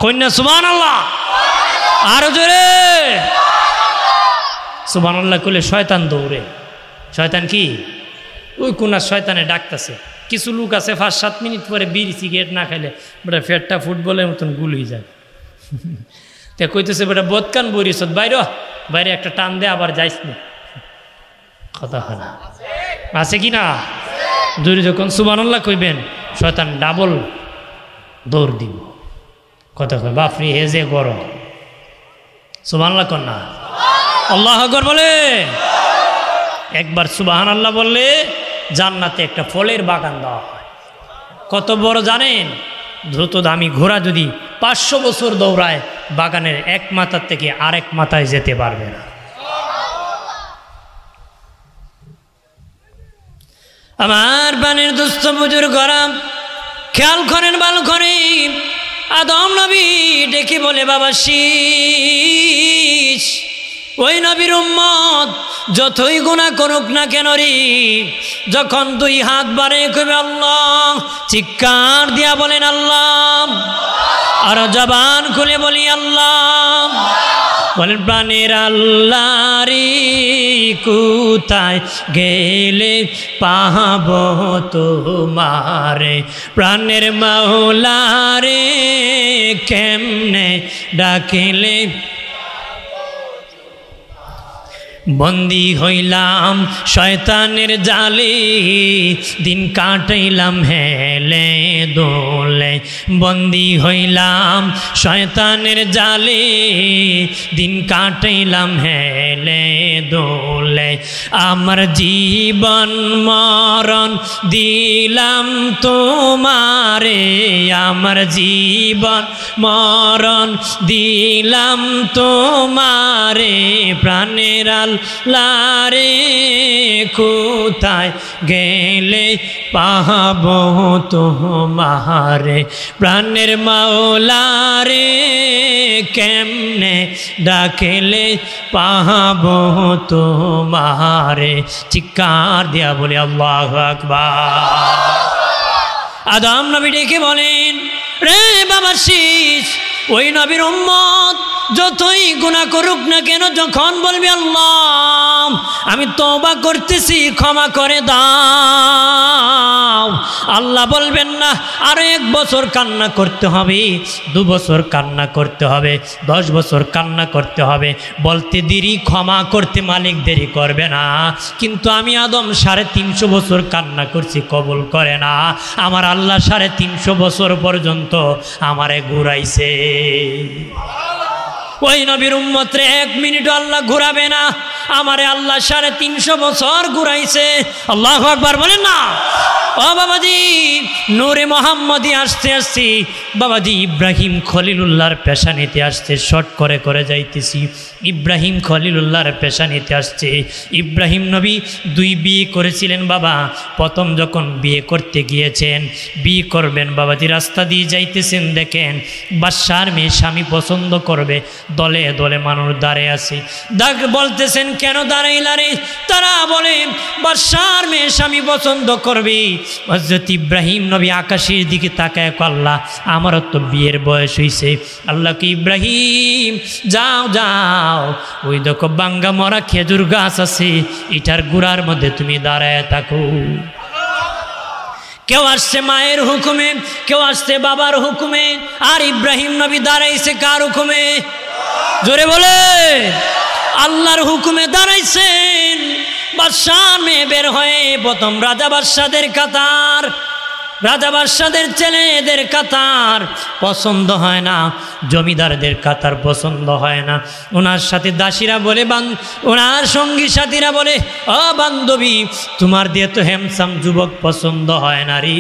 কন্যা সুবহানাল্লাহ, আরো জোরে সুবহানাল্লাহ করলে শয়তান দৌড়ে। শয়তান কি? ওই কোনার শয়তানে ডাকতেছে। কিছু লোক আছে 5-7 মিনিট পরে বিড়ি সিগারেট না খাইলে বেটা ফেটটা ফুটবলের মতন গুল হয়ে যায়। তে কইতেছে বেটা বদকান বরিস বাইরে, বাইরে একটা টান দে, আবার যাইস না, কথা হয় না। আছে কি না? জোরে যখন সুবহানাল্লাহ কইবেন, শয়তান ডাবল দৌড় দিব, কথা কয় বাপরে হে যে গরম। সুবহানাল্লাহ কর না, আল্লাহু আকবার বলে। একবার সুবহানাল্লাহ বললে জান্নাতে একটা ফলের বাগান দেওয়া হয়। কত বড় জানেন? দ্রুত দামি ঘোড়া যদি 500 বছর দৌড়ায় বাগানের এক মাথার থেকে আরেক মাথায় যেতে পারবে না। আমার বানের দুস্থ বুজুর্গরা খেয়াল করেন, ভালো করে। আদম নবী ডেকে বলে, বাবা শীষ, ওই নবীর উম্মত যতই গুনাহ করুক না কেন রে, যখন 2 হাত বাড়ে কইবে আল্লাহ, চিৎকার দিয়া বলেন আল্লাহ, আর জবান খুলে বলি আল্লাহ, বলেন প্রাণের আল্লাহ রে, কোথায় গেলে পাব তোমারে, প্রাণের মাওলা রে, কেমনে ডাকিলে বন্দি হইলাম শয়তানের জালে, দিন কাটাইলাম হেলে দোলে, বন্দি হইলাম শয়তানের জালে, দিন কাটাইলাম হেলে দোলে, আমার জীবন মরণ দিলাম তোমারে, আমার জীবন মরণ দিলাম তোমারে, প্রাণের লারে কোথায় গেলে পাব তোমারে, প্রাণের মাওলারে, কেমনে ডাকেলে পাব তোমারে, চিৎকার দিয়া বলে আল্লাহু আকবার। আদম নবী ডেকে বলেন, রে বাবা শীষ, ওই নবীর উম্মত যতই গুনাহ করুক না কেন, যখন বলবি আল্লাহ আমি তওবা করতেছি, ক্ষমা করে দাও, আল্লাহ বলবেন না আরো 1 বছর কান্না করতে হবে, 2 বছর কান্না করতে হবে, 10 বছর কান্না করতে হবে, বলতে দেরি, ক্ষমা করতে মালিক দেরি করবে না। কিন্তু আমি আদম 350 বছর কান্না করছি, কবুল করে না। আমার আল্লাহ 350 বছর পর্যন্ত আমারে ঘুরাইছে। ওই নবীর উম্মতরে 1 মিনিট আল্লাহ ঘুরাবে না, আমারে আল্লাহ 350 বছর ঘুরাইছে। আল্লাহু আকবার বলেন না। ও বাবাজি, নূরে মোহাম্মদী আসতে আসছি, বাবাজি ইব্রাহিম খলিলুল্লাহর পেশানিতে আসছে, শর্ট করে করে যাইতেছি। ইব্রাহিম খলিলুল্লাহর পেশানিতে আসছে। ইব্রাহিম নবী 2 বিয়ে করেছিলেন বাবা। প্রথম যখন বিয়ে করতে গিয়েছেন, বিয়ে করবেন বাবাজি, রাস্তা দিয়ে যাইতেছেন, দেখেন বাদশার মেয়ে স্বামী পছন্দ করবে, দলে দলে মানুষ দাঁড়িয়ে আছে। বলতেছেন কেন দাঁড়াইলা রে? তারা বলে বাদশার মেয়ে স্বামী পছন্দ করবে। হযরত ইব্রাহিম নবী আকাশের দিকে তাকায়, আল্লাহ আমারও তো বিয়ের বয়স হয়েছে। আল্লাহকে ইব্রাহিম যাও যাও, ওই দেখো বাঙ্গা মরা খেজুর গাছ আছে, এটার গুড়ার মধ্যে তুমি দাঁড়ায় থাকো। কেউ আসছে মায়ের হুকুমে, কেউ আসছে বাবার হুকুমে, আর ইব্রাহিম নবী দাঁড়াইছে কার হুকুমে? জোরে বলে, আল্লাহর হুকুমে দাঁড়াইছেন। বাদশার মেয়ে বের হয়ে প্রথম রাজা বাদশাদের কাতার, রাজা বাদশাদের ছেলেদের কাতার পছন্দ হয় না, জমিদারদের কাতার পছন্দ হয় না। ওনার সাথে দাসীরা বলে, ওনার সঙ্গী সাথীরা বলে, ও বান্ধবী, তোমার দিয়ে তো হ্যামসাম যুবক পছন্দ হয় না রে,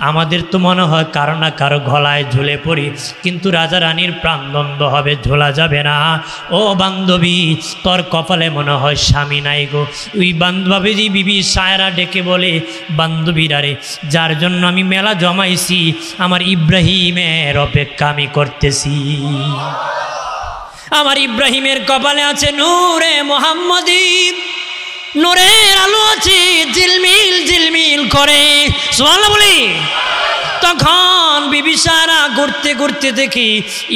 আমাদের তো মনে হয় কারো না কারো গলায় ঝুলে পড়ি, কিন্তু রাজা রানীর প্রাণদণ্ড হবে, ঝোলা যাবে না। ও বান্ধবী, তোর কপালে মনে হয় স্বামী নাই গো। ওই বান্ধবী বিবি সায়রা ডেকে বলে, বান্ধবীরা রে, যার জন্য আমি মেলা জমাইছি, আমার ইব্রাহিমের অপেক্ষা আমি করতেছি। আমার ইব্রাহিমের কপালে আছে নূরে মোহাম্মদী, নূরের আলো আছে, ঝিলমিল ঝিলমিল করে। সুবহানাল্লাহ বলি। তখন বিবি সারা ঘুরতে ঘুরতে দেখি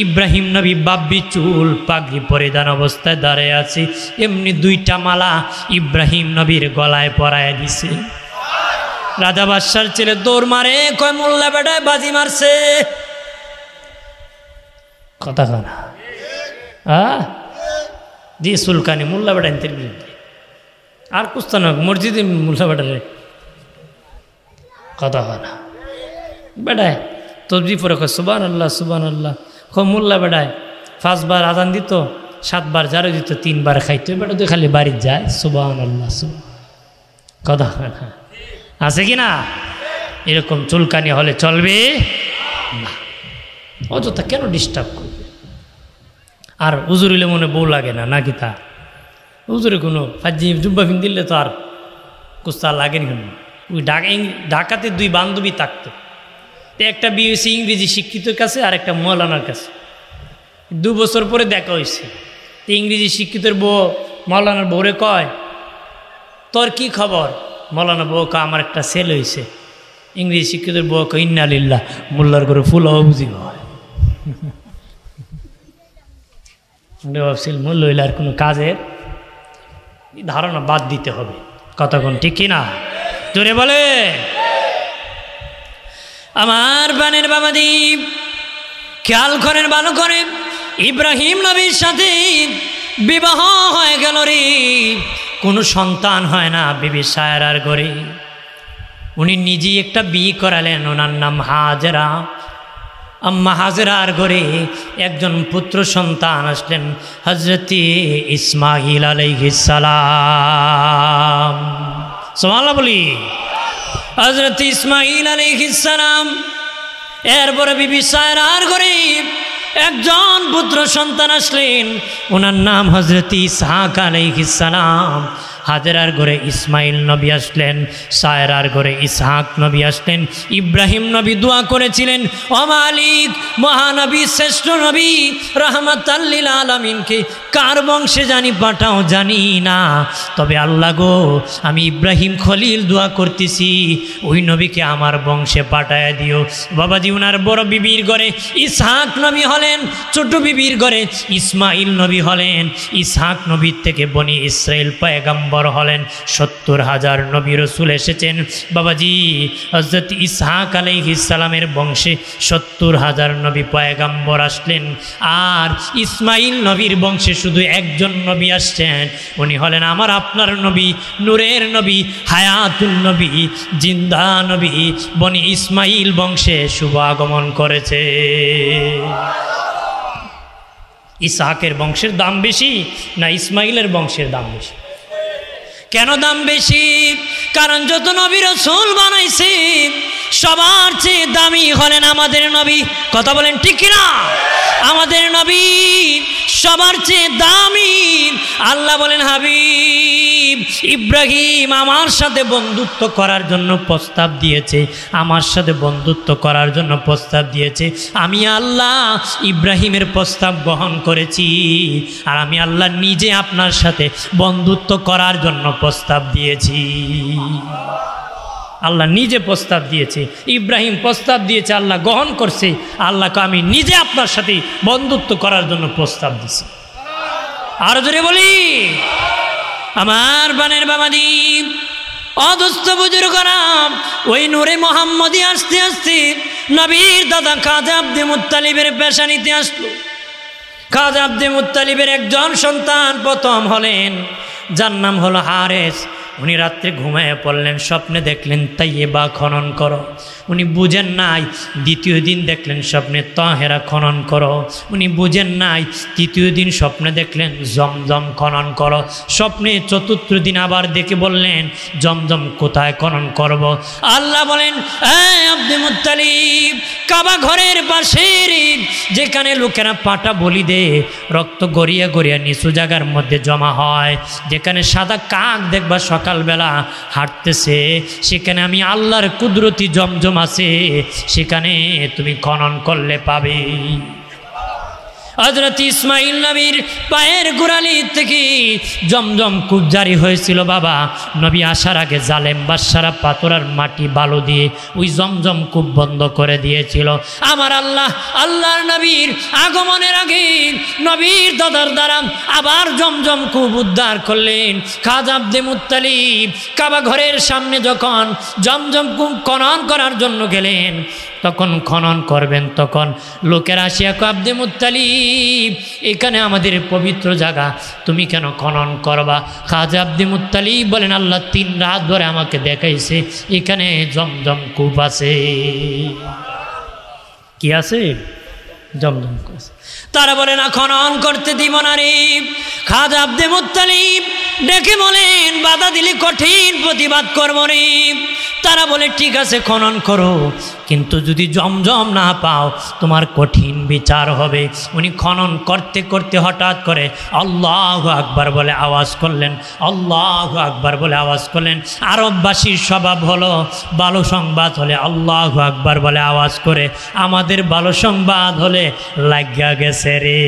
ইব্রাহিম নবী বাব্বি চুল পাগড়ি পরিধান অবস্থায় দাঁড়িয়ে আছে। এমনি 2টা মালা ইব্রাহিম নবীর গলায় পরায় দিছে। রাজা বাদশার ছেলে দৌড় মারে, কয় মোল্লা বেটায় বাজি মারছে। কথা কানা জি সুলকানি মোল্লা বেটা ইন্তের বিরুদ্ধে আর কুস্তান মসজিদে মোল্লা বেটারে কথা কানা বেটায় তবজি পরে কয় সুবহানাল্লাহ সুবহানাল্লাহ। মোল্লা বেটায় 5 বার আজান দিত, 7 বার জারো দিত, 3 বার খাইতো। বেটা তো খালি বাড়ি যায় সুবহানাল্লাহ কথা কানা আছে কি না? এরকম চুলকানি হলে চলবে না। অযথা কেন ডিস্টার্ব করবে? আর হুজুর হইলে মনে বউ লাগে না নাকি? তা হুজুরে কোনো ফাজি জুব্বা ফিন দিলে তো আর কুস্তা লাগেনি কেন? ওই ঢাকাতে দুই বান্ধবী থাকতো, তো একটা বিয়ে হয়েছে ইংরেজি শিক্ষিতের কাছে আর একটা মৌলানার কাছে। 2 বছর পরে দেখা হয়েছে। তো ইংরেজি শিক্ষিতের বউ মৌলানার বউরে কয়, তোর কি খবর? মৌলানা বউ কয়, আমার একটা ছেলে হয়েছে। ইংরেজি শিক্ষিতের বউ কয়, ইন্না লিল্লাহ, মোল্লার করে ফুল বুঝি হয়। ভাবছিল মূল্য হইলে আর কোনো কাজের ধারণা বাদ দিতে হবে। কথা কোন ঠিক কিনা? জোরে বলে। আমার বানের বাবাদি খেয়াল করেন ভালো করে, ইব্রাহিম নবীর সাথে বিবাহ হয়ে গেল রে, কোনো সন্তান হয় না বিবি সায়রার ঘরে। উনি নিজেই একটা বিয়ে করালেন, ওনার নাম হাজেরা। আম্মা হাজেরার ঘরে একজন পুত্র সন্তান আসলেন, হযরতে ইসমাঈল আলাইহিস সালাম। সুবহানাল্লাহ বলি। হযরতে ইসমাঈল আলাইহিস সালাম। এরপরে বিবি সায়রার ঘরে একজন পুত্র সন্তান আসলেন, ওনার নাম হযরতে ইসহাক আলাইহিস সালাম। হাজেরার ঘরে ইসমাইল নবী আসলেন, সায়রার ঘরে ইসহাক নবী আসলেন। ইব্রাহিম নবী দোয়া করেছিলেন, ও মালিক, মহানবী শ্রেষ্ঠ নবী রাহমাতাল লিল আলামিনকে কার বংশে জানি পাঠাও জানি না, তবে আল্লাহ গো, আমি ইব্রাহিম খলিল দোয়া করতেছি, ওই নবীকে আমার বংশে পাঠায় দিও। বাবাজি, ওনার বড় বিবির ঘরে ইসহাক নবী হলেন, ছোট বিবির ঘরে ইসমাইল নবী হলেন। ইসহাক নবীর থেকে বনি ইসরাইল পয়গম্বর হলেন। 70,000 নবী রসুল এসেছেন বাবাজি। হযরত ইসহাক আলাইহিস সালামের বংশে 70,000 নবী পয়গম্বর আসলেন। আর ইসমাইল নবীর বংশে শুধু একজন নবী আসছেন, উনি হলেন আমার আপনার নবী, নূরের নবী, হায়াতুল নবী, জিন্দা নবী। বনি ইসমাইল বংশে শুভ আগমন করেছে। ইসহাকের বংশের দাম বেশি না ইসমাইলের বংশের দাম বেশি? কেন দাম বেশি? কারণ যত নবী রাসূল বানাইছে সবার চেয়ে দামি হলেন আমাদের নবী। কথা বলেন ঠিক কিনা? আমাদের নবী সবার চেয়ে দামি। আল্লাহ বলেন, হাবিব ইব্রাহিম আমার সাথে বন্ধুত্ব করার জন্য প্রস্তাব দিয়েছে, আমার সাথে বন্ধুত্ব করার জন্য প্রস্তাব দিয়েছে। আমি আল্লাহ ইব্রাহিমের প্রস্তাব গ্রহণ করেছি, আর আমি আল্লাহ নিজে আপনার সাথে বন্ধুত্ব করার জন্য প্রস্তাব দিয়েছি। আল্লাহ নিজে প্রস্তাব দিয়েছে, ইব্রাহিম প্রস্তাব দিয়েছে, আল্লাহ গ্রহণ করছে। আল্লাহকে আমি নিজে আপনার সাথে বন্ধুত্ব করার জন্য প্রস্তাব দিছি। আর জোরে বলি। আমার বানের বাবাদি অদস্ত বুজুর্গরা, ওই নূরে মোহাম্মদী আসতে আসতে নবীর দাদা খাজা আব্দে মুত্তালিবের পেশানিতে আসলো। খাজা আব্দে মুত্তালিবের একজন সন্তান প্রথম হলেন, যার নাম হলো হারেস। উনি রাত্রে ঘুমায় পড়লেন, স্বপ্নে দেখলেন তাইয়েবা খনন করো। উনি বুঝেন নাই। দ্বিতীয় দিন দেখলেন স্বপ্নে তাহেরা খনন করো। উনি বুঝেন নাই। তৃতীয় দিন স্বপ্নে দেখলেন জমজম খনন করো। স্বপ্নে চতুর্থ দিন আবার দেখে বললেন জমজম কোথায় খনন করব? আল্লাহ বলেন, আব্দে মুত্তালিব, কাবা ঘরের পাশের যেখানে লোকেরা পাটা বলি দে, রক্ত গড়িয়া গড়িয়া নিচু জায়গার মধ্যে জমা হয়, যেখানে সাদা কাক দেখবা সকালবেলা হাঁটতেছে, সেখানে আমি আল্লাহর কুদরতি জমজম আছে, সেখানে তুমি খনন করলে পাবে। হযরত ইসমাইল নবীর পায়ের গোড়ালি থেকে জমজম কূপ জারি হয়েছিল। বাবা, নবী আসার আগে জালেম বাদশারা পাথর আর মাটি বালু দিয়ে ওই জমজম কূপ বন্ধ করে দিয়েছিল। আমার আল্লাহ আল্লাহর নবীর আগমনের আগে নবীর দাদার দ্বারা আবার জমজম কূপ উদ্ধার করলেন। খাজা আব্দে মুত্তালিব কাবা ঘরের সামনে যখন জমজম কূপ খনন করার জন্য গেলেন, তখন খনন করবেন, তখন লোকেরা আসিয়া কয়, আব্দে মুত্তালিব, এখানে আমাদের পবিত্র জায়গা, তুমি কেন খনন করবা? খাজা আব্দে মুত্তালিব বলেন, আল্লাহ 3 রাত ধরে আমাকে দেখাইছে এখানে জমজম কূপ আছে। কি আছে? জমজম কূপ আছে। তারা বলে না, খনন করতে দিব না রে। খাজা আব্দে মুত্তালিব ডেকে বলেন, বাধা দিলে কঠিন প্রতিবাদ করব রে। তারা বলে ঠিক আছে খনন করো, কিন্তু যদি জমজম না পাও তোমার কঠিন বিচার হবে। উনি খনন করতে করতে হঠাৎ করে আল্লাহু আকবার বলে আওয়াজ করলেন, আল্লাহু আকবার বলে আওয়াজ করলেন। আরববাসীর স্বভাব হলো ভালো সংবাদ হলে আল্লাহু আকবার বলে আওয়াজ করে, আমাদের ভালো সংবাদ হলে লাগিয়া গেছে রে।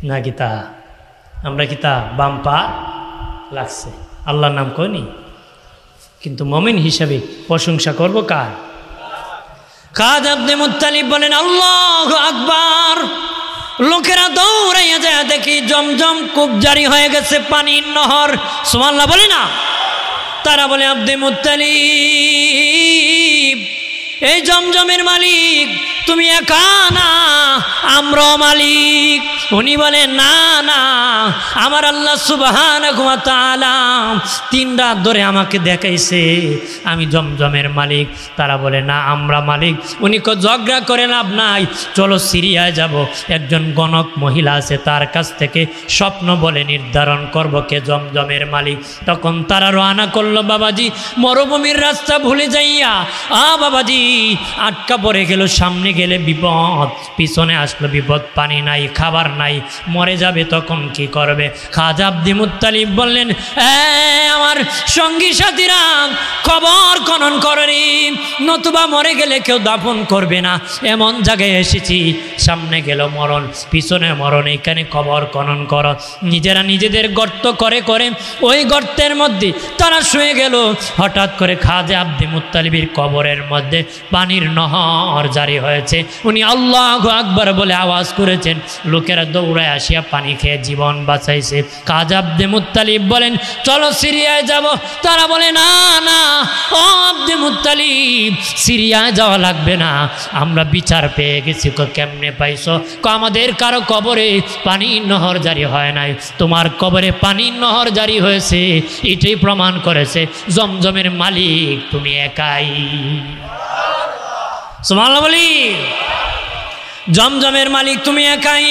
না গীতা আমরা গীতা বাম পা লাগছে, আল্লাহর নাম কইনি, কিন্তু মুমিন হিসাবে প্রশংসা করব কার? খাজা আব্দে মুত্তালিব বলেন আল্লাহু আকবার। লোকেরা দৌড়াইয়া যায়, দেখি জমজম কূপ জারি হয়ে গেছে, পানির নহর। সুবহানাল্লাহ বলে না? তারা বলে আব্দে মুত্তালিব এই জমজমের মালিক তুমি একা না, আমরাও মালিক। উনি বলে না না, আমার আল্লাহ সুবহানাহু ওয়া তাআলা 3 রাত ধরে আমাকে দেখাইছে আমি জমজমের মালিক। তারা বলে না আমরা মালিক। উনি ঝগড়া করে লাভ নাই, চলো সিরিয়ায় যাব, একজন গণক মহিলা আছে, তার কাছ থেকে স্বপ্ন বলে নির্ধারণ করব কে জমজমের মালিক। তখন তারা রওনা করলো বাবাজি মরুভূমির রাস্তা ভুলে যাইয়া। বাবাজি আটকা পড়ে গেল, সামনে গেলে বিপদ, পিছনে আসলো বিপদ, পানি নাই, খাবার নাই, মরে যাবে, তখন কি করবে? খাজা আব্দে মুত্তালিব বললেন আমার সঙ্গী সাথীরা কবর খনন করে, নতুবা মরে গেলে কেউ দাফন করবে না, এমন জায়গায় এসেছি, সামনে গেল মরণ, পিছনে মরণ, এখানে কবর খনন করো। নিজেরা নিজেদের গর্ত করে করে ওই গর্তের মধ্যে তারা শুয়ে গেল। হঠাৎ করে খাজা আব্দে মুত্তালিবের কবরের মধ্যে পানির নহর জারি হয়েছে। উনি আল্লাহু আকবার বলে আওয়াজ করেছেন, লোকেরা দৌড়ায় আসিয়া পানি খেয়ে জীবন বাঁচাইছে। খাজা আব্দে মুত্তালিব বলেন চলো সিরিয়ায় যাব। তারা বলে না না, ও আব্দে মুত্তালিব সিরিয়ায় যাওয়া লাগবে না, আমরা বিচার পেয়ে গেছি। কেমনে পাইছো? আমাদের কারো কবরে পানির নহর জারি হয় নাই, তোমার কবরে পানির নহর জারি হয়েছে। এটাই প্রমাণ করেছে জমজমের মালিক তুমি একাই। সুবহানাল্লাহ বলি, জমজমের মালিক তুমি একাই।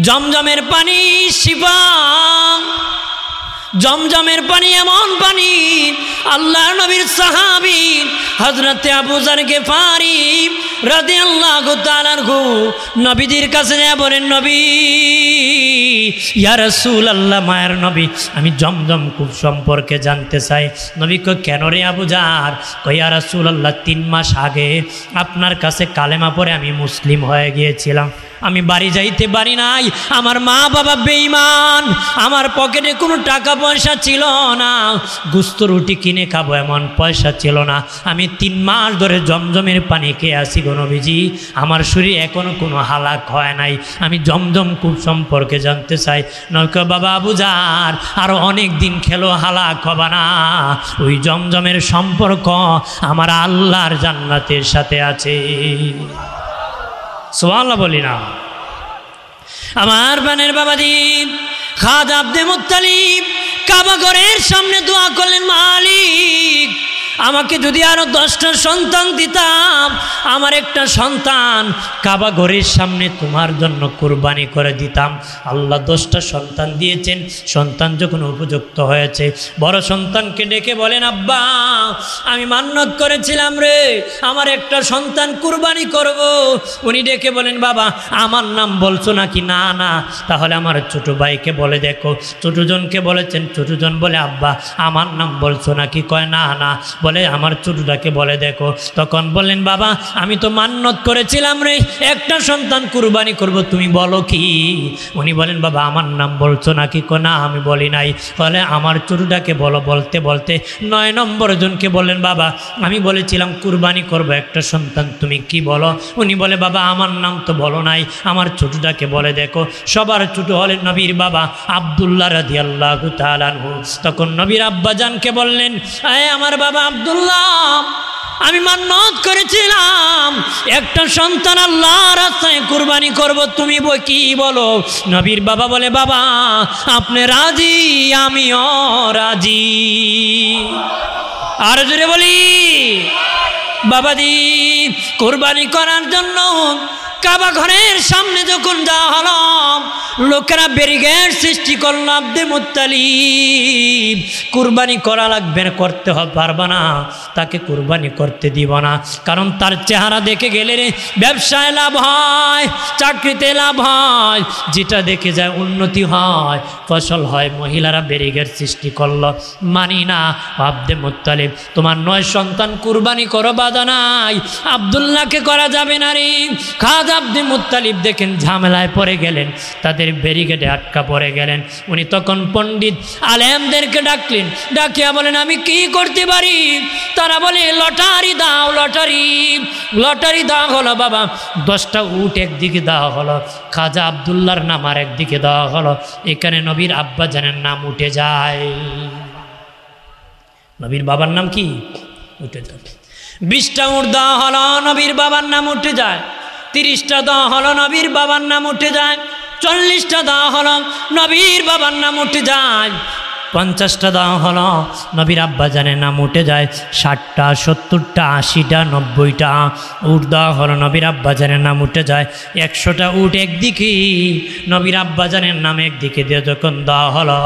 জমজমের পানি শিফা, জমজমের পানি এমন পানি, আল্লাহর নবীর সাহাবী হযরতে আবু যর গিফারি রাদিয়াল্লাহু তাআলা আনহু নবীজির কাছে যায় বলেন, নবী ইয়া রাসূলুল্লাহ, মায়ের নবী আমি জমজম কূপ সম্পর্কে জানতে চাই। নবী কয় কেন রে আবু যর? কয় ইয়া রাসূলুল্লাহ 3 মাস আগে আপনার কাছে কালেমা পড়ে আমি মুসলিম হয়ে গিয়েছিলাম, আমি বাড়ি যাইতে পারি নাই, আমার মা বাবা বেঈমান, আমার পকেটে কোনো টাকা পয়সা ছিল না, গুস্ত রুটি কিনে খাবো এমন পয়সা ছিল না, আমি 3 মাস ধরে জমজমের পানি খেয়ে আসি গো নবীজি, আমার শরীর এখনো কোনো হালাক হয় নাই, আমি জমজম কূপ সম্পর্কে জানতে চাই। নয়তো বাবা আবু যর আরো অনেক দিন খেলো হালাক হবে না, ওই জমজমের সম্পর্ক আমার আল্লাহর জান্নাতের সাথে আছে। সুবহানাল্লাহ বলি না? আমার বানের বাবাজি খাজা আব্দে মুত্তালিব কাবা ঘরের সামনে দোয়া করলেন, মালিক আমাকে যদি আরো 10টা সন্তান দিতাম, আমার একটা সন্তান কাবা ঘরের সামনে তোমার জন্য কুরবানি করে দিতাম। আল্লাহ 10টা সন্তান দিয়েছেন। সন্তান যখন উপযুক্ত হয়েছে, বড় সন্তানকে ডেকে বলেন, আব্বা আমি মান্নত করেছিলাম রে আমার একটা সন্তান কুরবানি করব। উনি ডেকে বলেন, বাবা আমার নাম বলছো নাকি? না না, তাহলে আমার ছোট ভাইকে বলে দেখো। ছোটজনকে বলেছেন, ছোটজন বলে আব্বা আমার নাম বলছো নাকি? কয় না না, বলে আমার ছোটটাকে বলে দেখো। তখন বললেন, বাবা আমি তো মান্নত করেছিলাম রে একটা সন্তান কুরবানি করব, তুমি বলো কি? উনি বলেন, বাবা আমার নাম বলছো নাকি? না আমি বলি নাই। বলে আমার ছোটটাকে বলো। বলতে বলতে 9 নম্বর জনকে বললেন, বাবা আমি বলেছিলাম কুরবানি করব একটা সন্তান, তুমি কি বলো? উনি বলে, বাবা আমার নাম তো বলো নাই, আমার ছোটটাকে বলে দেখো। সবার ছোট হলেন নবীর বাবা আব্দুল্লাহ রাদিয়াল্লাহু তাআলা আনহু। তখন নবীর আব্বাজানকে বললেন, আমার বাবা আব্দুল্লাহ আমি মান্নত করেছিলাম একটা সন্তান আল্লাহর রাস্তায় কুরবানি করব, তুমি কি বলো? নবীর বাবা বলে, বাবা আপনি রাজি আমিও রাজি। আর জোরে বলি বাবাজি কুরবানি করার জন্য কাবা ঘরের সামনে যখন যাওয়া হলো, লোকেরা ব্যারিকেড সৃষ্টি করলো। আব্দে মুত্তালিব কুরবানি করা লাগবে না, করতে পারবে না, তাকে কুরবানি করতে দিব না, কারণ তার চেহারা দেখে গেলে ব্যবসায় লাভ হয়, চাকরিতে লাভ হয়, যেটা দেখে যায় উন্নতি হয়, ফসল হয়। মহিলারা ব্যারিকেড সৃষ্টি করলো, মানি না। আব্দে মুত্তালিব তোমার 9 সন্তান কুরবানি করো, বাধা নাই, আব্দুল্লাহকে করা যাবে না রে। খাজা আব্দে মুত্তালিব দেখেন ঝামেলায় পড়ে গেলেন, তাদের ব্যারিকেডে আটকা পড়ে গেলেন। উনি তখন পণ্ডিত আলেমদেরকে ডাকলেন, ডাকিয়া বলেন আমি কি করতে পারি? তারা বলে লটারি দাও, লটারি দেওয়া হলো। বাবা 10টা উট একদিকে দেওয়া হলো, খাজা আব্দুল্লাহর নাম আর একদিকে দেওয়া হলো। এখানে নবীর আব্বা জানের নাম উঠে যায়। নবীর বাবার নাম কি উঠে যায়। 20টা উট দেওয়া হলো, নবীর বাবার নাম উঠে যায়। 30টা দেওয়া হলো, নবীর বাবার নাম উঠে যায়। 40টা দেওয়া হলো, নবীর বাবার নাম উঠে যায়। 50টা দেওয়া হলো, নবীর আব্বা জানের নাম উঠে যায়। 60টা 70টা 80টা 90টা উট দেওয়া হলো, নবীর আব্বা জানের নাম উঠে যায়। 100টা উট একদিকে, নবীর আব্বা জানের নাম একদিকে দিয়ে যখন দেওয়া হলো,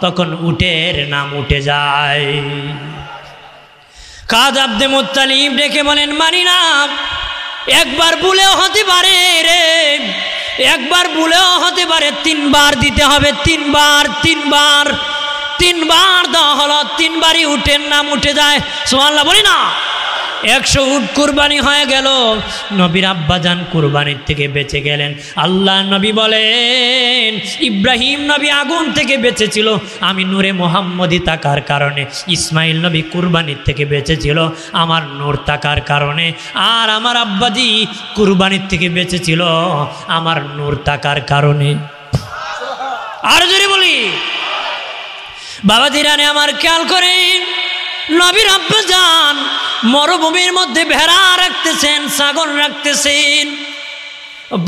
তখন উটের নাম উঠে যায়। খাজা আব্দে মুত্তালিব ডেকে বলেন মানি না, একবার ভুলেও হতে পারে রে, একবার ভুলেও হতে পারে, 3 বার দিতে হবে, 3 বার দেওয়া হলো, 3 বারই উটের নাম উঠে যায়। সুবহানাল্লাহ বলি না। 100 উট কুরবানি হয়ে গেল, নবীর আব্বাজান কুরবানির থেকে বেঁচে গেলেন। আল্লাহ নবী বলেন ইব্রাহিম নবী আগুন থেকে বেঁচেছিল, আমি নূরে মোহাম্মদী থাকার কারণে। ইসমাইল নবী কুরবানির থেকে বেঁচেছিল, আমার নূর থাকার কারণে। আর আমার আব্বাজি কুরবানির থেকে বেঁচেছিল, আমার নূর থাকার কারণে। আর যদি বলি বাবা দিরানে আমার খেয়াল করেন, নবীর আব্বাজান মরুভূমির মধ্যে ভেড়া রাখতেছেন, ছাগল রাখতেছেন।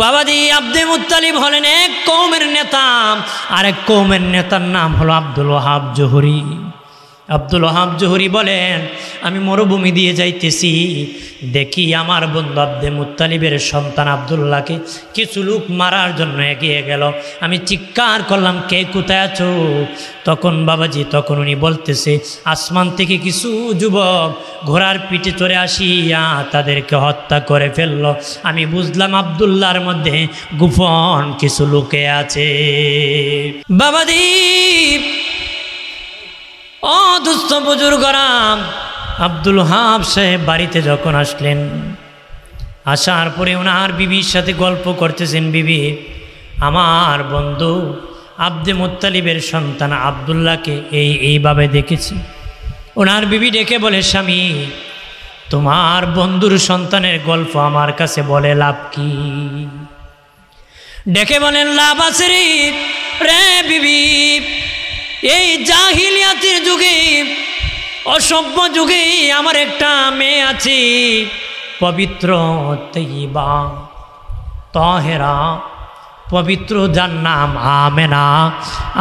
বাবাজি আব্দে মুত্তালিব হলেন এক কওমের নেতা, আরেক কওমের নেতার নাম হলো আব্দুল ওয়াহাব জোহরি। আব্দুল ওয়াহাব জোহরি বলেন আমি মরুভূমি দিয়ে যাইতেছি, দেখি আমার বন্ধু আব্দে মুত্তালিবের সন্তান আব্দুল্লাহকে কিছু লোক মারার জন্য এগিয়ে গেল। আমি চিৎকার করলাম কে কোথায় আছো? তখন বাবাজি তখন উনি বলতেছে আসমান থেকে কিছু যুবক ঘোড়ার পিঠে চড়ে আসিয়া তাদেরকে হত্যা করে ফেলল। আমি বুঝলাম আব্দুল্লাহর মধ্যে গোপন কিছু লুকে আছে। বাবাজি ও দুস্থ বুজুর্গরাম, আব্দুল ওয়াহাব সাহেব বাড়িতে যখন আসলেন, আসার পরে ওনার বিবির সাথে গল্প করতেছেন। বিবি, আমার বন্ধু আব্দে মুত্তালিবের সন্তান আব্দুল্লাহকে এইভাবে দেখেছি। ওনার বিবি ডেকে বলে স্বামী, তোমার বন্ধুর সন্তানের গল্প আমার কাছে বলে লাভ কি? ডেকে বলেন লাভ আছে রে বিবি, এই জাহিলিয়াতের যুগে, অসভ্য যুগে আমার একটা মেয়ে আছে, পবিত্র তৈবা তাহেরা, পবিত্র, যার নাম আমেনা।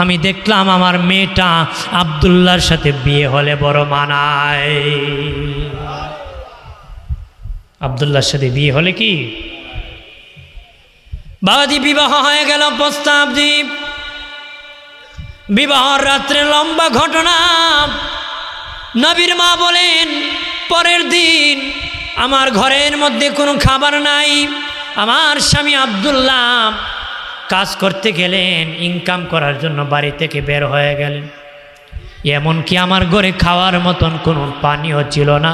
আমি দেখলাম আমার মেয়েটা আব্দুল্লাহর সাথে বিয়ে হলে বড় মানায়। আব্দুল্লাহর সাথে বিয়ে হলে কি বাবাজি বিবাহ হয়ে গেল। প্রস্তাব দ্বীপ বিবাহর রাত্রে লম্বা ঘটনা। নবীর মা বলেন পরের দিন আমার ঘরের মধ্যে কোনো খাবার নাই। আমার স্বামী আব্দুল্লাহ কাজ করতে গেলেন, ইনকাম করার জন্য বাড়ি থেকে বের হয়ে গেলেন। এমনকি আমার ঘরে খাওয়ার মতন কোনো পানিও ছিল না।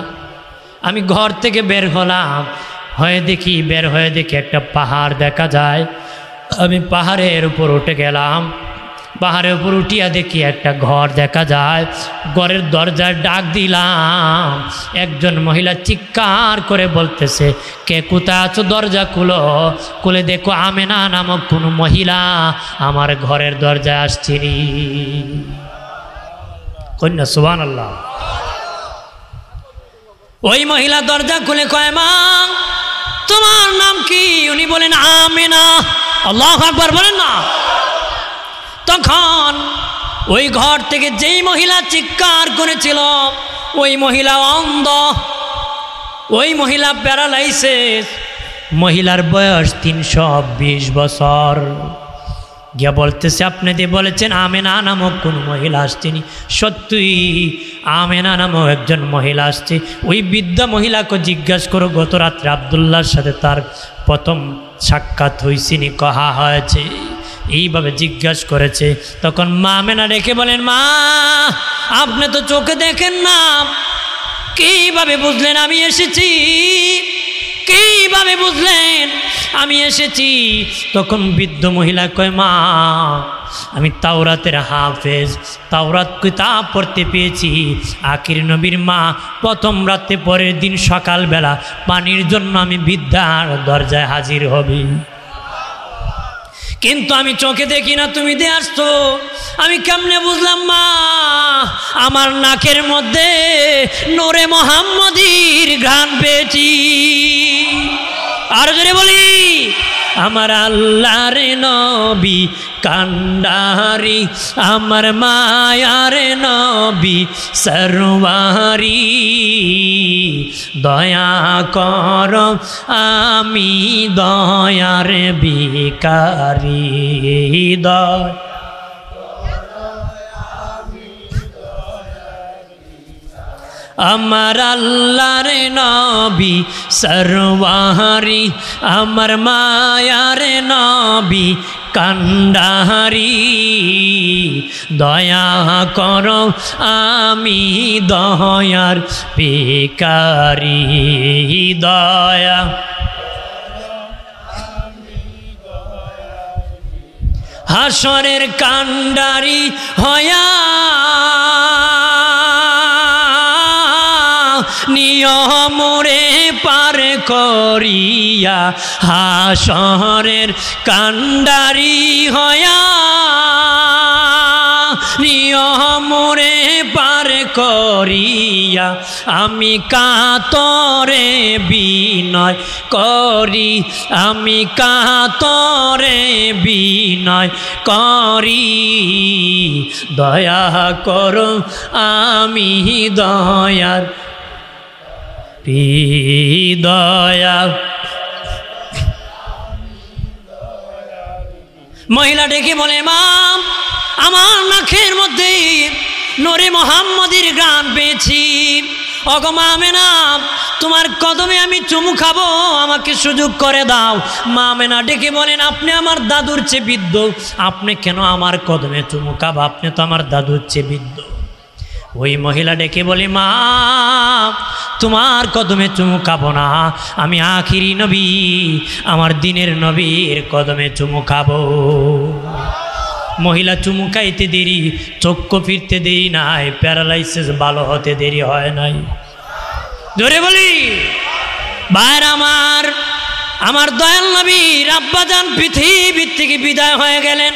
আমি ঘর থেকে বের হলাম, বের হয়ে দেখি একটা পাহাড় দেখা যায়। আমি পাহাড়ের উপর উঠে গেলাম। পাহাড়ের উপর উঠিয়া দেখি একটা ঘর দেখা যায়। ঘরের দরজায় ডাক দিলাম, একজন মহিলা চিৎকার করে বলতেছে কে কোথায় আছো? দরজা খুলো। খুলে দেখো আমেনা নামক কোনো মহিলা আমার ঘরের দরজায় আসছিনি। কন্যা সুবহানাল্লাহ। ওই মহিলা দরজা খুলে কয় মা তোমার নাম কি? উনি বলেন আমেনা। আল্লাহু আকবার বলেন না। তখন ওই ঘর থেকে যেই মহিলা চিৎকার করেছিল ওই মহিলা অন্ধ, ওই মহিলা প্যারালাইসিস, মহিলার বয়স 320 বছর। গিয়া বলতেছে, আপনি যে বলেছেন আমেনা নামক কোন মহিলা আসছেনি, সত্যই আমেনা নামক একজন মহিলা আসছে। ওই বৃদ্ধা মহিলাকে জিজ্ঞাসা করো গত রাত্রে আব্দুল্লাহর সাথে তার প্রথম সাক্ষাৎ হয়েছিনি, কহা হয়েছে। এইভাবে জিজ্ঞাসা করেছে। তখন মা আমেনা রেখে বলেন, মা আপনি তো চোখে দেখেন না, কিভাবে বুঝলেন আমি এসেছি? কিভাবে বুঝলেন আমি এসেছি? তখন বৃদ্ধ মহিলা কয়, মা আমি তাওরাতের হাফেজ, তাওরাত কিতাব পড়তে পেয়েছি। আখির নবীর মা প্রথম রাতে পরের দিন সকালবেলা পানির জন্য আমি বৃদ্ধার দরজায় হাজির হবি, কিন্তু আমি চোখে দেখি না, তুমি দিয়ে আসতো। আমি কেমনে বুঝলাম মা? আমার নাকের মধ্যে নূরে মোহাম্মদীর ঘ্রাণ পেয়েছি। আর জোরে বলি, আমার আল্লাহর নবী কান্ডারি, আমার মায়ার নবী সরওয়ারি, দয়া কর আমি দয়ার ভিখারি, আমার আল্লাহর নবী সরওয়ারি, আমার মায়ার নবী কান্ডারি, দয়া করো আমি দয়ার ভিখারি, দয়া হাসরের কান্ডারি হয়া নিয়মরে পার করিয়া, হাসরের কান্ডারি হয়া নিয়মরে পার করিয়া, আমি কাতরে বিনয় করি, আমি কাতরে বিনয় করি, দয়া করো আমি দয়ার দয়া। মহিলা ডেকে বলে, মা আমার নাকের মধ্যে নূরে মোহাম্মদীর ঘ্রাণ পেয়েছি। ওগো মা আমেনা, তোমার কদমে আমি চুমু খাবো, আমাকে সুযোগ করে দাও। মা আমেনা ডেকে বলেন, আপনি আমার দাদুর চেয়ে বৃদ্ধ, আপনি কেন আমার কদমে চুমু খাবো? আপনি তো আমার দাদুর চেয়ে বৃদ্ধ। ওই মহিলা ডেকে বলে, মা তোমার কদমে চুমু খাবো না, আমি আখিরি নবী, আমার দিনের নবীর কদমে চুমু খাবো। মহিলা চুমু খাইতে দেরি, চক্ষু ফিরতে দেরি নাই, প্যারালাইসিস ভালো হতে দেরি হয় নাই। জোরে বলি, ভাইর আমার দয়াল নবীর আব্বাজান পৃথিবীর থেকে বিদায় হয়ে গেলেন,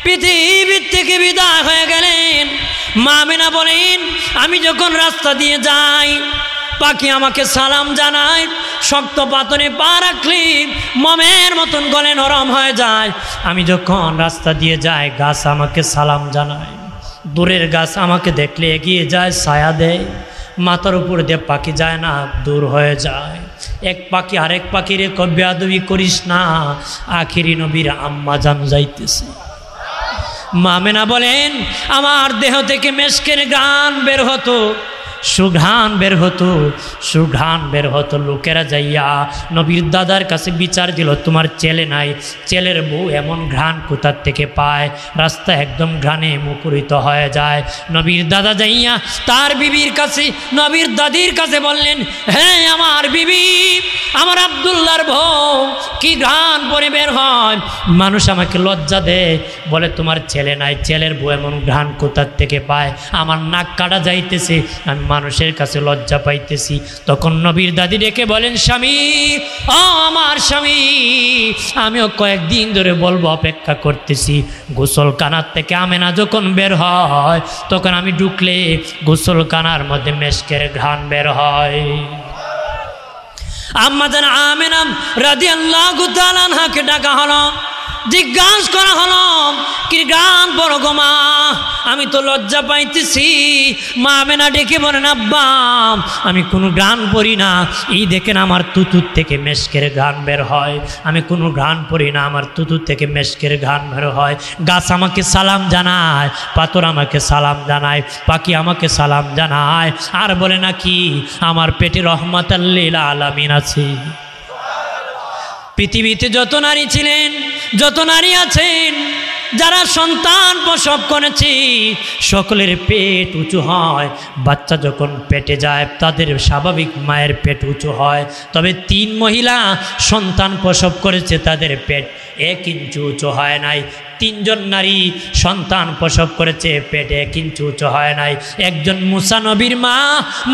পৃথিবীর থেকে বিদায় হয়ে গেলেন। মা আমেনা বলেন, আমি যখন রাস্তা দিয়ে যাই, পাখি আমাকে সালাম জানায়, শক্ত পাথরে পা রাখলে মমের মতন গলে নরম হয়ে যায়। আমি যখন রাস্তা দিয়ে যাই, গাছ আমাকে সালাম জানায়, দূরের গাছ আমাকে দেখলে এগিয়ে যায়, ছায়া দেয়। মাথার উপর দিয়ে পাখি যায় না, দূর হয়ে যায়। এক পাখি আরেক পাখিরে বেয়াদবি করিস না, আখিরি নবীর আম্মা জান যাইতেছে। মা আমেনা বলেন, আমার দেহ থেকে মেশকের গান বের হতো, সুঘ্রাণ বের হতো, সুঘ্রাণ বের হতো। লোকেরা যাইয়া নবীর দাদার কাছে বিচার দিল, তোমার ছেলে নাই, ছেলের বউ এমন ঘ্রাণ কোথার থেকে পায়? রাস্তা একদম ঘ্রাণে মুখরিত হয়ে যায়। নবীর দাদা যাইয়া তার বিবির কাছে, নবীর দাদির কাছে বললেন, হ্যাঁ আমার বিবি, আমার আব্দুল্লাহর বউ কি ঘ্রাণ পরে বের হয়, মানুষ আমাকে লজ্জা দেয়, বলে তোমার ছেলে নাই, ছেলের বউ এমন ঘ্রাণ কোথার থেকে পায়? আমার নাক কাটা যাইতেছে, আমি মানুষের কাছে লজ্জা পাইতেছি। তখন নবীর দাদি ডেকে বলেন, স্বামী, ও আমার স্বামী, আমিও কয়েকদিন ধরে বলবো, অপেক্ষা করতেছি। গোসলখানার থেকে আমেনা যখন বের হয়, তখন আমি ঢুকলে গোসলখানার মধ্যে মেশকের ঘ্রাণ বের হয়। আম্মা জান আমেনা রাদিয়াল্লাহু তাআলা আনহাকে ডাকা হলো। জিজ্ঞাসা করা হলো, কি গান পড়ো গো মা? আমি তো লজ্জা পাইতেছি। মা আমেনা ডেকে বলেন, আব্বা আমি কোনো গান পড়ি না। এই দেখেন আমার তুতুর থেকে মেশকের গান বের হয়। আমি কোনো গান পড়ি না, আমার তুতুর থেকে মেশকের গান বের হয়। গাছ আমাকে সালাম জানায়, পাথর আমাকে সালাম জানায়, পাখি আমাকে সালাম জানায়, আর বলে নাকি আমার পেটে রহমাতাল লিল আলামিন আছে। পৃথিবীতে যত নারী ছিলেন, যত নারী আছেন, যারা সন্তান প্রসব করেছে সকলের পেট উঁচু হয়। বাচ্চা যখন পেটে যায় তাদের স্বাভাবিক মায়ের পেট উঁচু হয়। তবে 3 মহিলা সন্তান প্রসব করেছে, তাদের পেট 1 ইঞ্চি উঁচু হয় নাই। 3 জন নারী সন্তান প্রসব করেছে, পেট 1 ইঞ্চি উঁচু হয় নাই। একজন মুসা নবীর মা,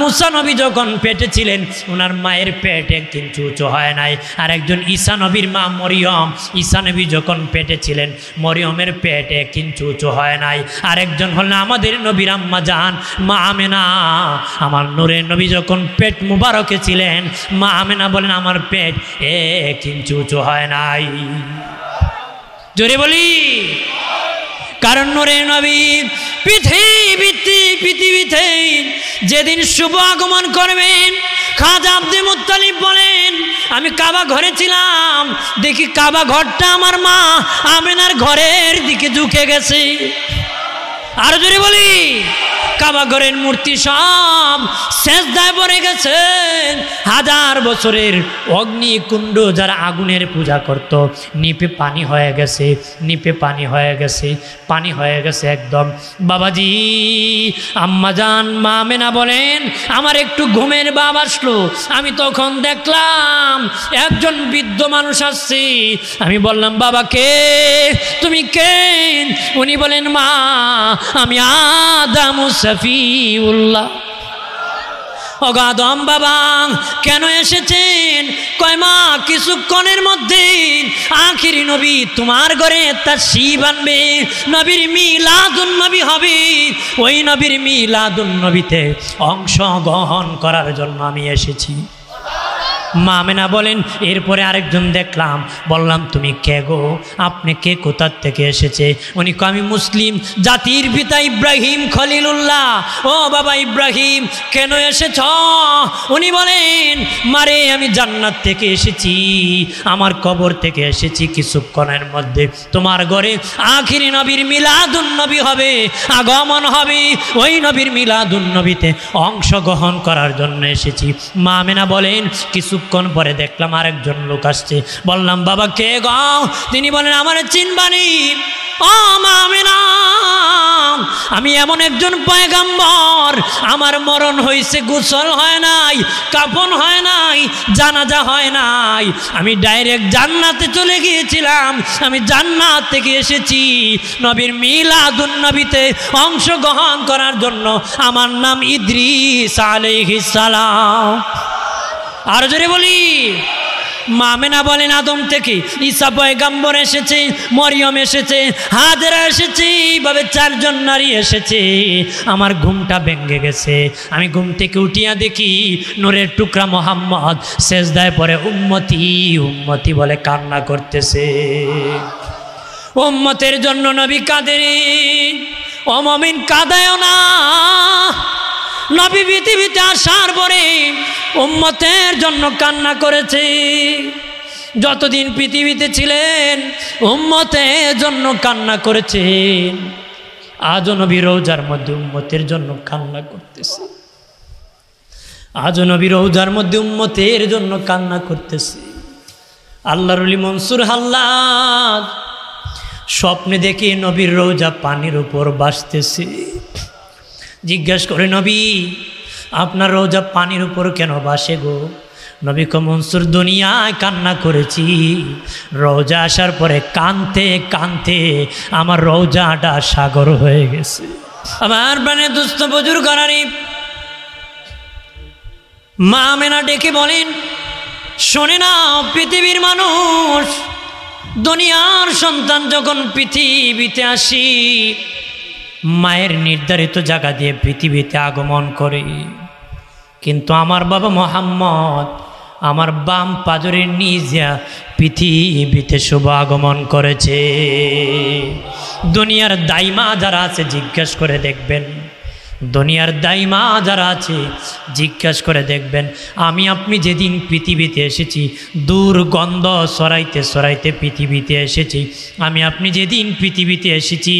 মুসা নবী যখন পেটে ছিলেন ওনার মায়ের পেট 1 ইঞ্চি উঁচু হয় নাই। আর একজন ঈসা নবীর মা মরিয়ম, ঈসা নবী যখন পেটে ছিলেন মরিয়মের পেট 1 ইঞ্চি উঁচু হয় নাই। আর একজন হলেন আমাদের নবীর আম্মা জান মা আমেনা। আমার নূরের নবী যখন পেট মুবারকে ছিলেন, মা আমেনা বলেন আমার পেট 1 ইঞ্চি উঁচু হয় নাই। জোরে বলি, কারণ নূরের নবী পৃথিবীতে যেদিন শুভ আগমন করবেন, খাজা আব্দুল মুত্তালিব বলেন আমি কাবা ঘরে ছিলাম, দেখি কাবা ঘরটা আমার মা আমেনার ঘরের দিকে ঝুঁকে গেছে। আর জোরে বলি, কাবা ঘরের মূর্তি সব সেজদায় পড়ে গেছে। 1000 বছরের অগ্নিকুণ্ড যারা আগুনের পূজা করত, নিপে পানি হয়ে গেছে, নিপে পানি হয়ে গেছে, পানি হয়ে গেছে একদম। বাবাজি আম্মাজান মা আমেনা বলেন আমার একটু ঘুমের ভাব আসলো। আমি তখন দেখলাম একজন বৃদ্ধ মানুষ আসছে। আমি বললাম বাবা কে? তুমি কে? উনি বলেন মা আমি আদম সফিউল্লাহ। অগাদম বাবা কেন এসেছেন? কয় মা কিছুক্ষণের মধ্যে আখিরি নবী তোমার ঘরে তাশরীফ আনবে, নবীর মিলাদুন নবী হবে। ওই নবীর মিলাদুন নবীতে অংশগ্রহণ করার জন্য আমি এসেছি। মা আমেনা বলেন এরপরে আরেকজন দেখলাম, বললাম তুমি কে গো? আপনি কে, কোথার থেকে এসেছে? উনি কয় আমি মুসলিম জাতির পিতা ইব্রাহিম খলিলুল্লাহ। ও বাবা ইব্রাহিম কেন এসেছ? উনি বলেন মারে আমি জান্নাত থেকে এসেছি, আমার কবর থেকে এসেছি। কিছুক্ষণের মধ্যে তোমার ঘরে আখিরি নবীর মিলাদুন নবী হবে, আগমন হবে। ওই নবীর মিলাদুন নবীতে অংশগ্রহণ করার জন্য এসেছি। মা আমেনা বলেন কিছুক্ষণ পরে দেখলাম আরেকজন লোক আসছে। বললাম বাবা কে গো? তিনি বলেন আমার চিনবানি। ও মা আমেনা আমি এমন একজন পয়গম্বর, আমার মরণ হয়েছে, গোসল হয় নাই, কাফন হয় নাই, জানাজা হয় নাই, আমি ডাইরেক্ট জান্নাতে চলে গিয়েছিলাম। আমি জান্নাত থেকে এসেছি নবীর মিলাদুন নবীতে অংশগ্রহণ করার জন্য। আমার নাম ইদ্রিস আলাইহিস সালাম। আর জোরে বলি, মা আমেনা বলেন আদম থেকে ঈসা পয়গম্বর এসেছে, মরিয়ম এসেছে, হাজেরা এসেছে, এইভাবে 4 জন নারী এসেছে। আমার ঘুমটা ভেঙে গেছে। আমি ঘুম থেকে উঠিয়া দেখি নূরের টুকরা মোহাম্মদ সেজদায় পড়ে উম্মতি উম্মতি বলে কান্না করতেছে। উম্মতের জন্য নবী কাঁদে। ও মুমিন কাঁদায়ও না। নবী পৃথিবীতে আসার পরে উম্মতের জন্য কান্না করেছে। যতদিন পৃথিবীতে ছিলেন উম্মতের জন্য কান্না করেছেন। আজও নবী রওজার মধ্যে উম্মতের জন্য কান্না করতেছে। আজও নবী রওজার মধ্যে উম্মতের জন্য কান্না করতেছে। আল্লাহর ওলি মনসুর হাল্লাদ স্বপ্নে দেখে নবীর রওজা পানির উপর ভাসতেছে। জিজ্ঞাসা করে নবী আপনার রওজা পানির উপর কেন ভাসে গো? নবী কো মনসুর দুনিয়ায় কান্না করেছি, রওজা আসার পরে কানতে কানতে আমার রওজাটা সাগর হয়ে গেছে। আমার প্রাণে দুস্থ বুজুর্গ গরিব মা আমেনা ডেকে বলেন শোনে না পৃথিবীর মানুষ, দুনিয়ার সন্তান যখন পৃথিবীতে আসি মায়ের নির্ধারিত জায়গা দিয়ে পৃথিবীতে আগমন করে, কিন্তু আমার বাবা মোহাম্মদ আমার বাম পাজরের নিচে পৃথিবীতে শুভাগমন করেছে। দুনিয়ার দাইমা যারা আছে জিজ্ঞেস করে দেখবেন, দুনিয়ার দাইমা যারা আছে জিজ্ঞাসা করে দেখবেন, আমি আপনি যেদিন পৃথিবীতে এসেছি, দুর্গন্ধ সরাইতে সরাইতে পৃথিবীতে এসেছি। আমি আপনি যেদিন পৃথিবীতে এসেছি,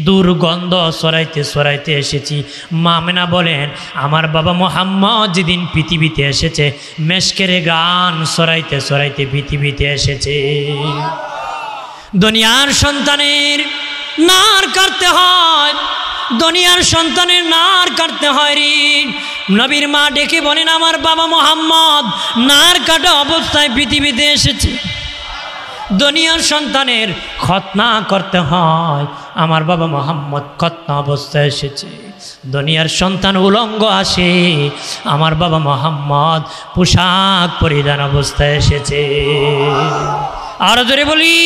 দুর্গন্ধ সরাইতে সরাইতে এসেছি। মা আমেনা বলেন, আমার বাবা মোহাম্মদ যেদিন পৃথিবীতে এসেছে, মেশকের গান সরাইতে সরাইতে পৃথিবীতে এসেছে। দুনিয়ার সন্তানের নার কাটতে হয়, দুনিয়ার সন্তানের নার কাটতে হয় রে। নবীর মা ডেকে বলেন, আমার বাবা মোহাম্মদ নার কাটা অবস্থায় পৃথিবীতে এসেছে। দুনিয়ার সন্তানের খতনা করতে হয়, আমার বাবা মোহাম্মদ খতনা অবস্থায় এসেছে। দুনিয়ার সন্তান উলঙ্গ আসে, আমার বাবা মোহাম্মদ পোশাক পরিধান অবস্থায় এসেছে। আরো জোরে বলি,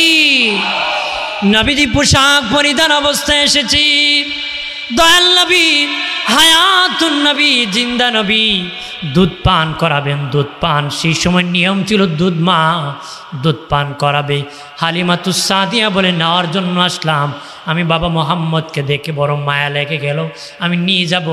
নবীজি পোশাক পরিধান অবস্থায় এসেছি। দয়াল নবী, হায়াতুন নবী, জিন্দা নবী, দুধ পান করাবেন, দুধ পান। সেই সময় নিয়ম ছিল দুধ মা দুধ পান করাবে। হালিমাতুস সাদিয়া বলে, নেওয়ার জন্য আসলাম। আমি বাবা মোহাম্মদকে দেখে বড় মায়া লেগে গেল। আমি নিয়ে যাব,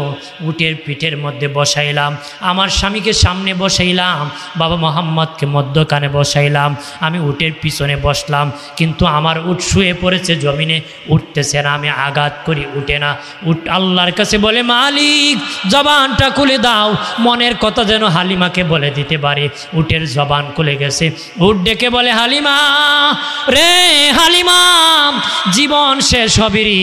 উটের পিঠের মধ্যে বসাইলাম, আমার স্বামীকে সামনে বসাইলাম, বাবা মোহাম্মদকে মধ্যখানে বসাইলাম। আমি উটের পিছনে বসলাম, কিন্তু আমার উট শুয়ে পড়েছে জমিনে, উঠতেছে না। আমি আঘাত করি, উঠে না। উট আল্লাহর কাছে বলে, মালিক জবানটা খুলে দাও, মনের কথা যেন হালিমাকে বলে দিতে পারে। উটের জবান খুলে গেছে। উট ডেকে বলে, হালিমা রে হালিমা, জীবন শেষ হবেরই,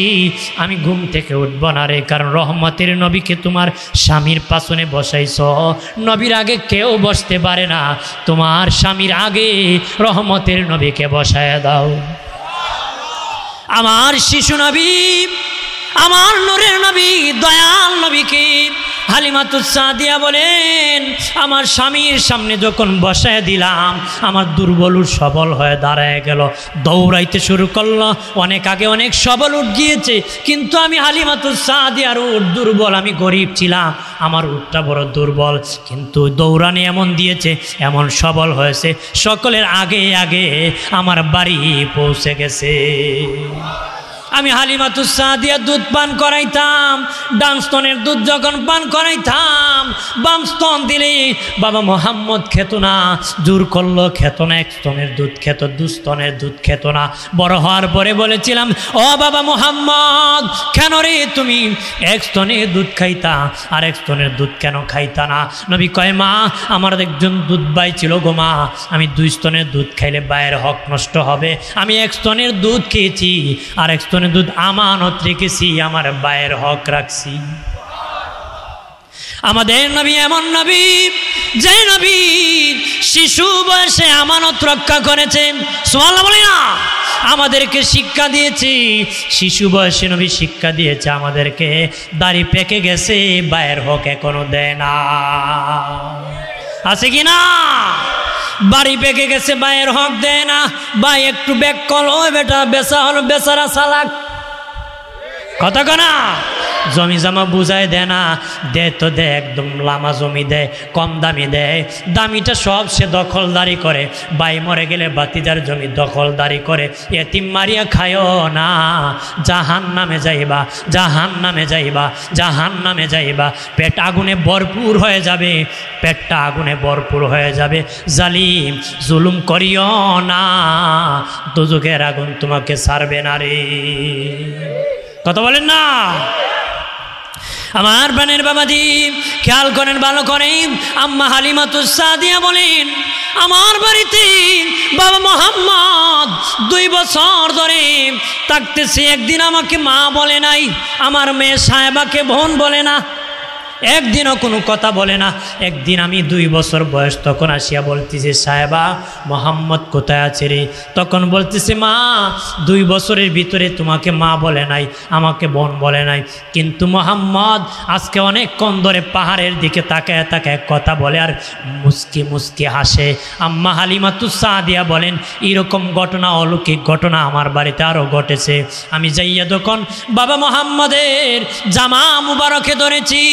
আমি ঘুম থেকে উঠব না রে, কারণ রহমতের নবীকে তোমার স্বামীর পাশনে বসাইছ। নবীর আগে কেউ বসতে পারে না, তোমার স্বামীর আগে রহমতের নবীকে বসায় দাও। আমার শিশু নবী, আমার নূরের নবী, দয়াল নবীকে হালিমাতুস সাদিয়া বলেন, আমার স্বামীর সামনে যখন বসায় দিলাম, আমার দুর্বল উট সবল হয়ে দাঁড়ায় গেল, দৌড়াইতে শুরু করলো। অনেক আগে অনেক সবল উট গিয়েছে, কিন্তু আমি হালিমাতুস সাদিয়ার উট দুর্বল, আমি গরিব ছিলাম, আমার উটটা বড় দুর্বল, কিন্তু দৌড়ানি এমন দিয়েছে, এমন সবল হয়েছে, সকলের আগে আগে আমার বাড়ি পৌঁছে গেছে। আমি হালিমাতুস সাদিয়া দুধ পান করাইতাম, ডান স্তনের দুধ যখন পান করাইতাম, বাম স্তন দিলে বাবা মোহাম্মদ খেত না, জোর করলো খেত না, এক স্তনের দুধ খেত, দুস্তনের দুধ খেত না। বড় হওয়ার পরে বলেছিলাম, ও বাবা মোহাম্মদ, কেন রে তুমি এক স্তনের দুধ খাইতা আর এক স্তনের দুধ কেন খাইতা না? নবী কয়, মা আমার একজন দুধ বাই ছিল গো মা, আমি দুই স্তনের দুধ খাইলে বায়ের হক নষ্ট হবে, আমি এক স্তনের দুধ খেয়েছি আর এক স্তনের দুধ আমানত রেখেছি, আমার বায়ের হক রাখছি। আমাদের নবী এমন নবী, যে নবী শিশু বয়সে আমানত রক্ষা করেছেন। সুবহানাল্লাহ বলি না? আমাদেরকে শিক্ষা দিয়েছে, শিশু বয়সে নবী শিক্ষা দিয়েছে আমাদেরকে। দাড়ি পেকে গেছে, বায়ের হক এখনো দেয় না, আছে কি না? বাড়ি পেকে গেছে, বায়ের হক দেয় না। ভাই একটু ব্যাক কল, ও বেটা বেচা হলো, বেচারা চালাক, কথা কনা, জমি জমা বুঝায় দেয় না, দে তো দে, একদম লামা জমি দেয়, কম দামি দেয়, দামিটা সব সে দখলদারি করে। বাই মরে গেলে বাতিজার জমি দখলদারি করে। এতিম মারিয়া খায়ও না, জাহান নামে যাইবা, জাহান নামে যাইবা, জাহান নামে যাইবা, পেট আগুনে ভরপুর হয়ে যাবে, পেটটা আগুনে ভরপুর হয়ে যাবে। জালিম জুলুম করিও না, দুজকের আগুন তোমাকে ছাড়বে না রে। কথা বলেন না? আমার বানের বাবাজি খেয়াল করেন, ভালো করেন। আম্মা হালিমাতুস সাদিয়া বলেন, আমার বাড়িতে বাবা মোহাম্মদ 2 বছর ধরে থাকতেছে, একদিন আমাকে মা বলে নাই, আমার মেয়ে সাহেবাকে বোন বলে না, একদিনও কোনো কথা বলে না। একদিন আমি 2 বছর বয়স, তখন আসিয়া বলতেছে, সাহেবা মোহাম্মদ কোথায় আছে রে? তখন বলতেছে, মা 2 বছরের ভিতরে তোমাকে মা বলে নাই, আমাকে বোন বলে নাই, কিন্তু মোহাম্মদ আজকে অনেকক্ষণ ধরে পাহাড়ের দিকে তাকায় তাকায় কথা বলে আর মুস্কি মুস্কি হাসে। আম্মা হালিমাতুস সাদিয়া বলেন, এরকম ঘটনা, অলৌকিক ঘটনা আমার বাড়িতে আরও ঘটেছে। আমি যাইয়া যখন বাবা মোহাম্মদের জামা মুবারকে ধরেছি,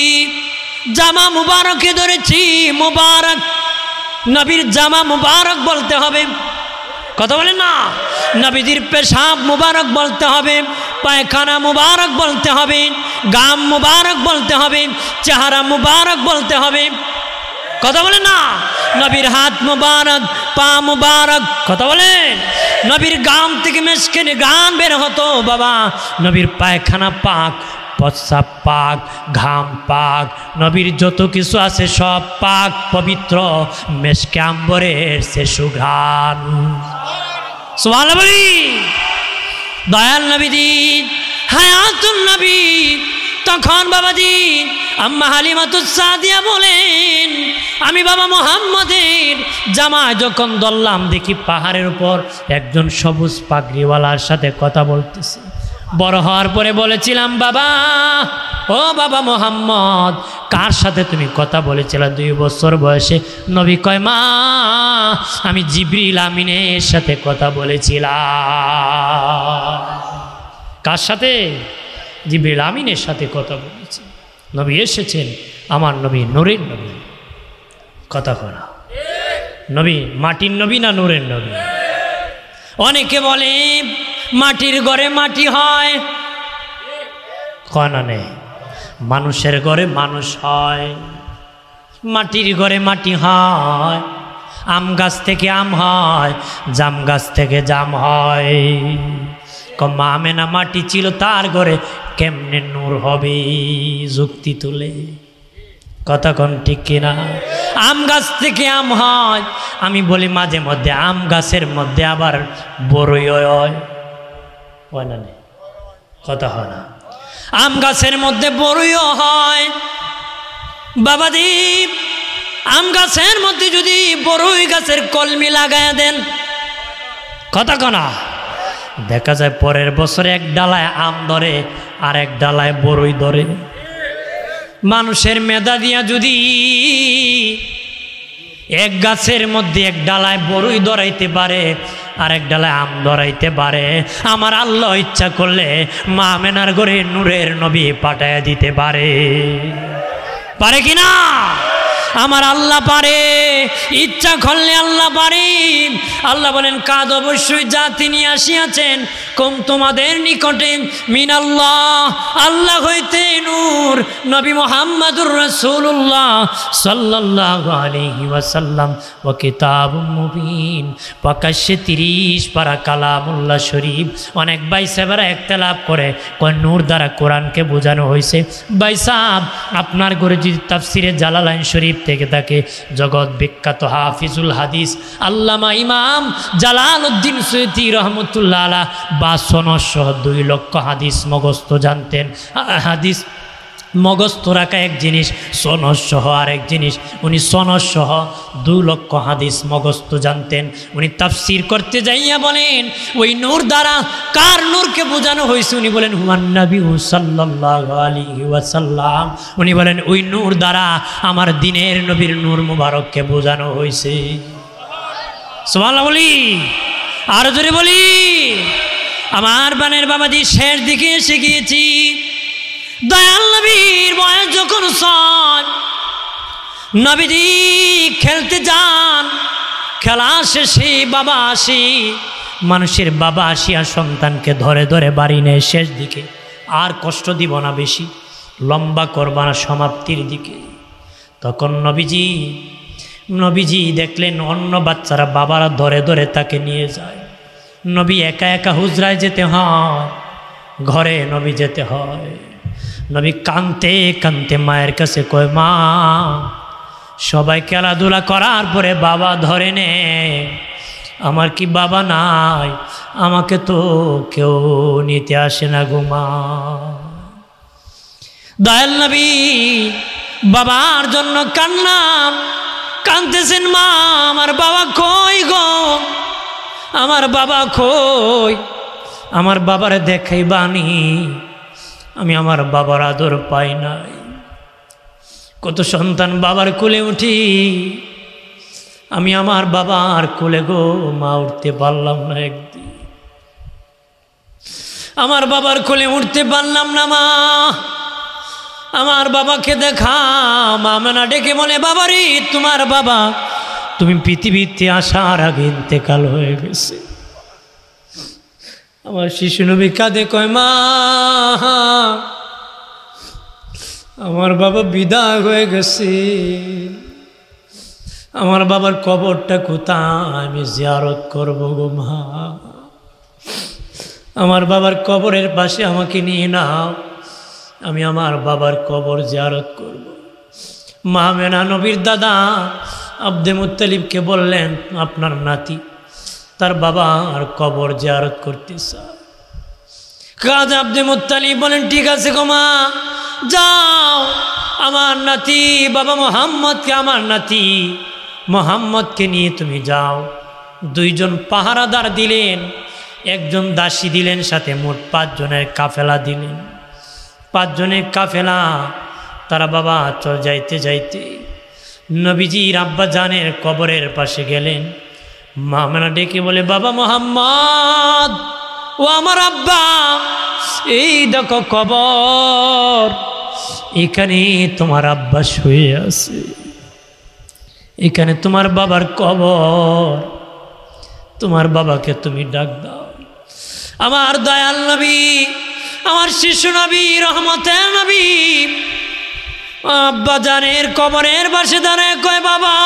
জামা মুবারকে ধরেছি, মুবারক নবীর জামা মুবারক বলতে হবে, কথা বলেন না, নবীজির পেশাব মুবারক বলতে হবে, পায়খানা মুবারক বলতে হবে, গাম মুবারক বলতে হবে, চেহারা মুবারক বলতে হবে, কথা বলেন না, নবীর হাত মুবারক, পা মুবারক, কথা বলেন, নবীর গাম থেকে মেশকের গান বের হতো বাবা, নবীর পায়খানা পাক, প্রস্রাব পাক, ঘাম পাক, নবীর যত কিছু আছে সব পাক পবিত্র, মেশকে আম্বরের সে সুঘ্রাণ। সুবহানাল্লাহ বলি। দয়াল নবীজি হায়াতুন নবী, তখন বাবাজি আম্মা হালিমাতুস সাদিয়া বলেন, আমি বাবা মুহাম্মদের জামায় যখন ধরলাম দেখি পাহাড়ের উপর একজন সবুজ পাগড়িওয়ালার সাথে কথা বলতেছে। বড় হওয়ার পরে বলেছিলাম, বাবা ও বাবা মুহাম্মদ, কার সাথে তুমি কথা বলেছিলে 2 বছর বয়সে? নবী কয়, মা আমি জিবরিল আমিনের সাথে কথা বলেছিলাম। কার সাথে? জিবরিল আমিনের সাথে কথা বলেছি। নবী এসেছেন, আমার নবী নূরের নবী, কথা করা নবী মাটির নবী না নূরের নবী? অনেকে বলে মাটির ঘরে মাটি হয়, কনা নেই, মানুষের ঘরে মানুষ হয়। মাটির ঘরে মাটি হয়, আম গাছ থেকে আম হয়, জাম গাছ থেকে জাম হয়। মা আমেনা মাটি ছিল, তার ঘরে কেমনে নূর হবে? যুক্তি তুলে, কথা কোন ঠিক কিনা? আম গাছ থেকে আম হয়, আমি বলি মাঝে মধ্যে আম গাছের মধ্যে আবার বড়ই হয়, না নেই, কথা হয় না। আম গাছের মধ্যে বড়ইও হয়। বাবাজি আম গাছের মধ্যে যদি বড়ই গাছের কলমি লাগায় দেন, কথা কনা, দেখা যায় পরের বছরে এক ডালায় আম ধরে আর এক ডালায় বড়ই ধরে। মানুষের মেধা দিয়া যদি এক গাছের মধ্যে এক ডালায় বড়ই ধরাইতে পারে আর এক ডালায় আম ধরাইতে পারে, আমার আল্লাহ ইচ্ছা করলে মা আমেনার ঘরে নূরের নবী পাঠাইয়া দিতে পারে, পারে কিনা? আমার আল্লাহ পারে, ইচ্ছা করলে আল্লাহ পারে। আল্লাহ বলেন, কাদ অবশ্যই যা তিনি আসিয়াছেন কম তোমাদের নিকটে মিনাল্লাহ, আল্লাহ হইতে নূর, নবী মুহাম্মদুর রাসূলুল্লাহ সাল্লাল্লাহু আলাইহি ওয়াসাল্লাম ও কিতাবুম মুবিন, প্রকাশ্যে 30 পারা কালামুল্লাহ শরীফ। অনেক ভাই সাহেবরা ইখতিলাফ করে, কোন নূর দ্বারা কোরআনকে বোঝানো হয়েছে। ভাই সাহেব, আপনার ঘরে যদি তাফসিরে জালালাইন শরীফ থেকে থাকে, জগৎ বিখ্যাত হাফিজুল হাদিস আল্লামা ইমাম জালালউদ্দিন সুয়ুতী রহমতুল্লাহ আলাইহি 52 সহ 2 লক্ষ হাদিস মুখস্থ জানতেন। হাদিস মুখস্থ রাখা এক জিনিস, সনদ সহ আরেক জিনিস। উনি সনদ সহ 2 লক্ষ হাদিস মুখস্থ জানতেন। উনি তাফসীর করতে যাইয়া বলেন, ওই নূর দ্বারা কার নূরকে বোঝানো হয়েছে? উনি বলেন হুয়ান নবী সাল্লাল্লাহু আলাইহি ওয়াসাল্লাম। উনি বলেন ওই নূর দ্বারা আমার দিনের নবীর নূর মুবারককে বোঝানো হয়েছে। সুবহানাল্লাহ বলি, আর জোরে বলি। আমার বানের বাবাজি শেষ দিকে এসে গিয়েছি। দয়াল নবীর বয়স যখন 6, নবীজি খেলতে যান, খেলা শেষে বাবা আসি, মানুষের বাবা আসিয়া সন্তানকে ধরে ধরে বাড়ি নেয় শেষ দিকে। আর কষ্ট দিব না বেশি, লম্বা করবা না, সমাপ্তির দিকে। তখন নবীজি দেখলেন অন্য বাচ্চারা বাবারা ধরে ধরে তাকে নিয়ে যায়। নবী একা একা হুজরায় যেতে হয়, ঘরে নবী যেতে হয়। নবী কাঁদতে কাঁদতে মায়ের কাছে কয়, মা সবাই খেলাধুলা করার পরে বাবা ধরে নে, আমার কি বাবা নাই? আমাকে তো কেউ নিতে আসে না গো মা। দয়াল নবী বাবার জন্য কাঁদতেছেন, মা আমার বাবা কই গো, আমার বাবা কই? আমার বাবারে দেখাইবানি, আমি আমার বাবার আদর পাই নাই। কত সন্তান বাবার কোলে উঠি, আমি আমার বাবার কোলে গো মা উঠতে পারলাম না। একদিন আমার বাবার কোলে উঠতে পারলাম না মা, আমার বাবাকে দেখা। মা আমেনা ডেকে বলে, বাবারে তোমার বাবা তুমি পৃথিবীতে আসার আগে ইন্তেকাল হয়ে গেছে। আমার শিশু নবী কাঁদে, কয় মা আমার বাবা বিদায় হয়ে গেছে, আমার বাবার কবরটা কোথায় আমি জিয়ারত করব গো মা, আমার বাবার কবরের পাশে আমাকে নিয়ে নাও, আমি আমার বাবার কবর জিয়ারত করব। মা আমেনা নবীর দাদা আব্দে মুত্তালিবকে বললেন, আপনার নাতি তার বাবার কবর জিয়ারত করতে চায়। কাজ আব্দে মুত্তালিব বলেন, ঠিক আছে গো মা, যাও আমার নাতি বাবা মোহাম্মদকে, আমার নাতি মোহাম্মদকে নিয়ে তুমি যাও। দুইজন পাহারাদার দিলেন, একজন দাসী দিলেন, সাথে মোট 5 জনের কাফেলা দিলেন। 5 জনের কাফেলা তারা বাবা চল যাইতে যাইতে নবীজির আব্বা জানের কবরের পাশে গেলেন। মা আমেনা ডেকে বলে, বাবা মোহাম্মদ, ও আমার আব্বা, এই দেখো কবর, এখানে তোমার আব্বা শুয়ে আছে, এখানে তোমার বাবার কবর, তোমার বাবাকে তুমি ডাক দাও। আমার দয়াল নবী, আমার শিশু নবী, রহমতের নবী আব্বা জানের কবরের পাশে দাঁড়ায় কয়, বাবা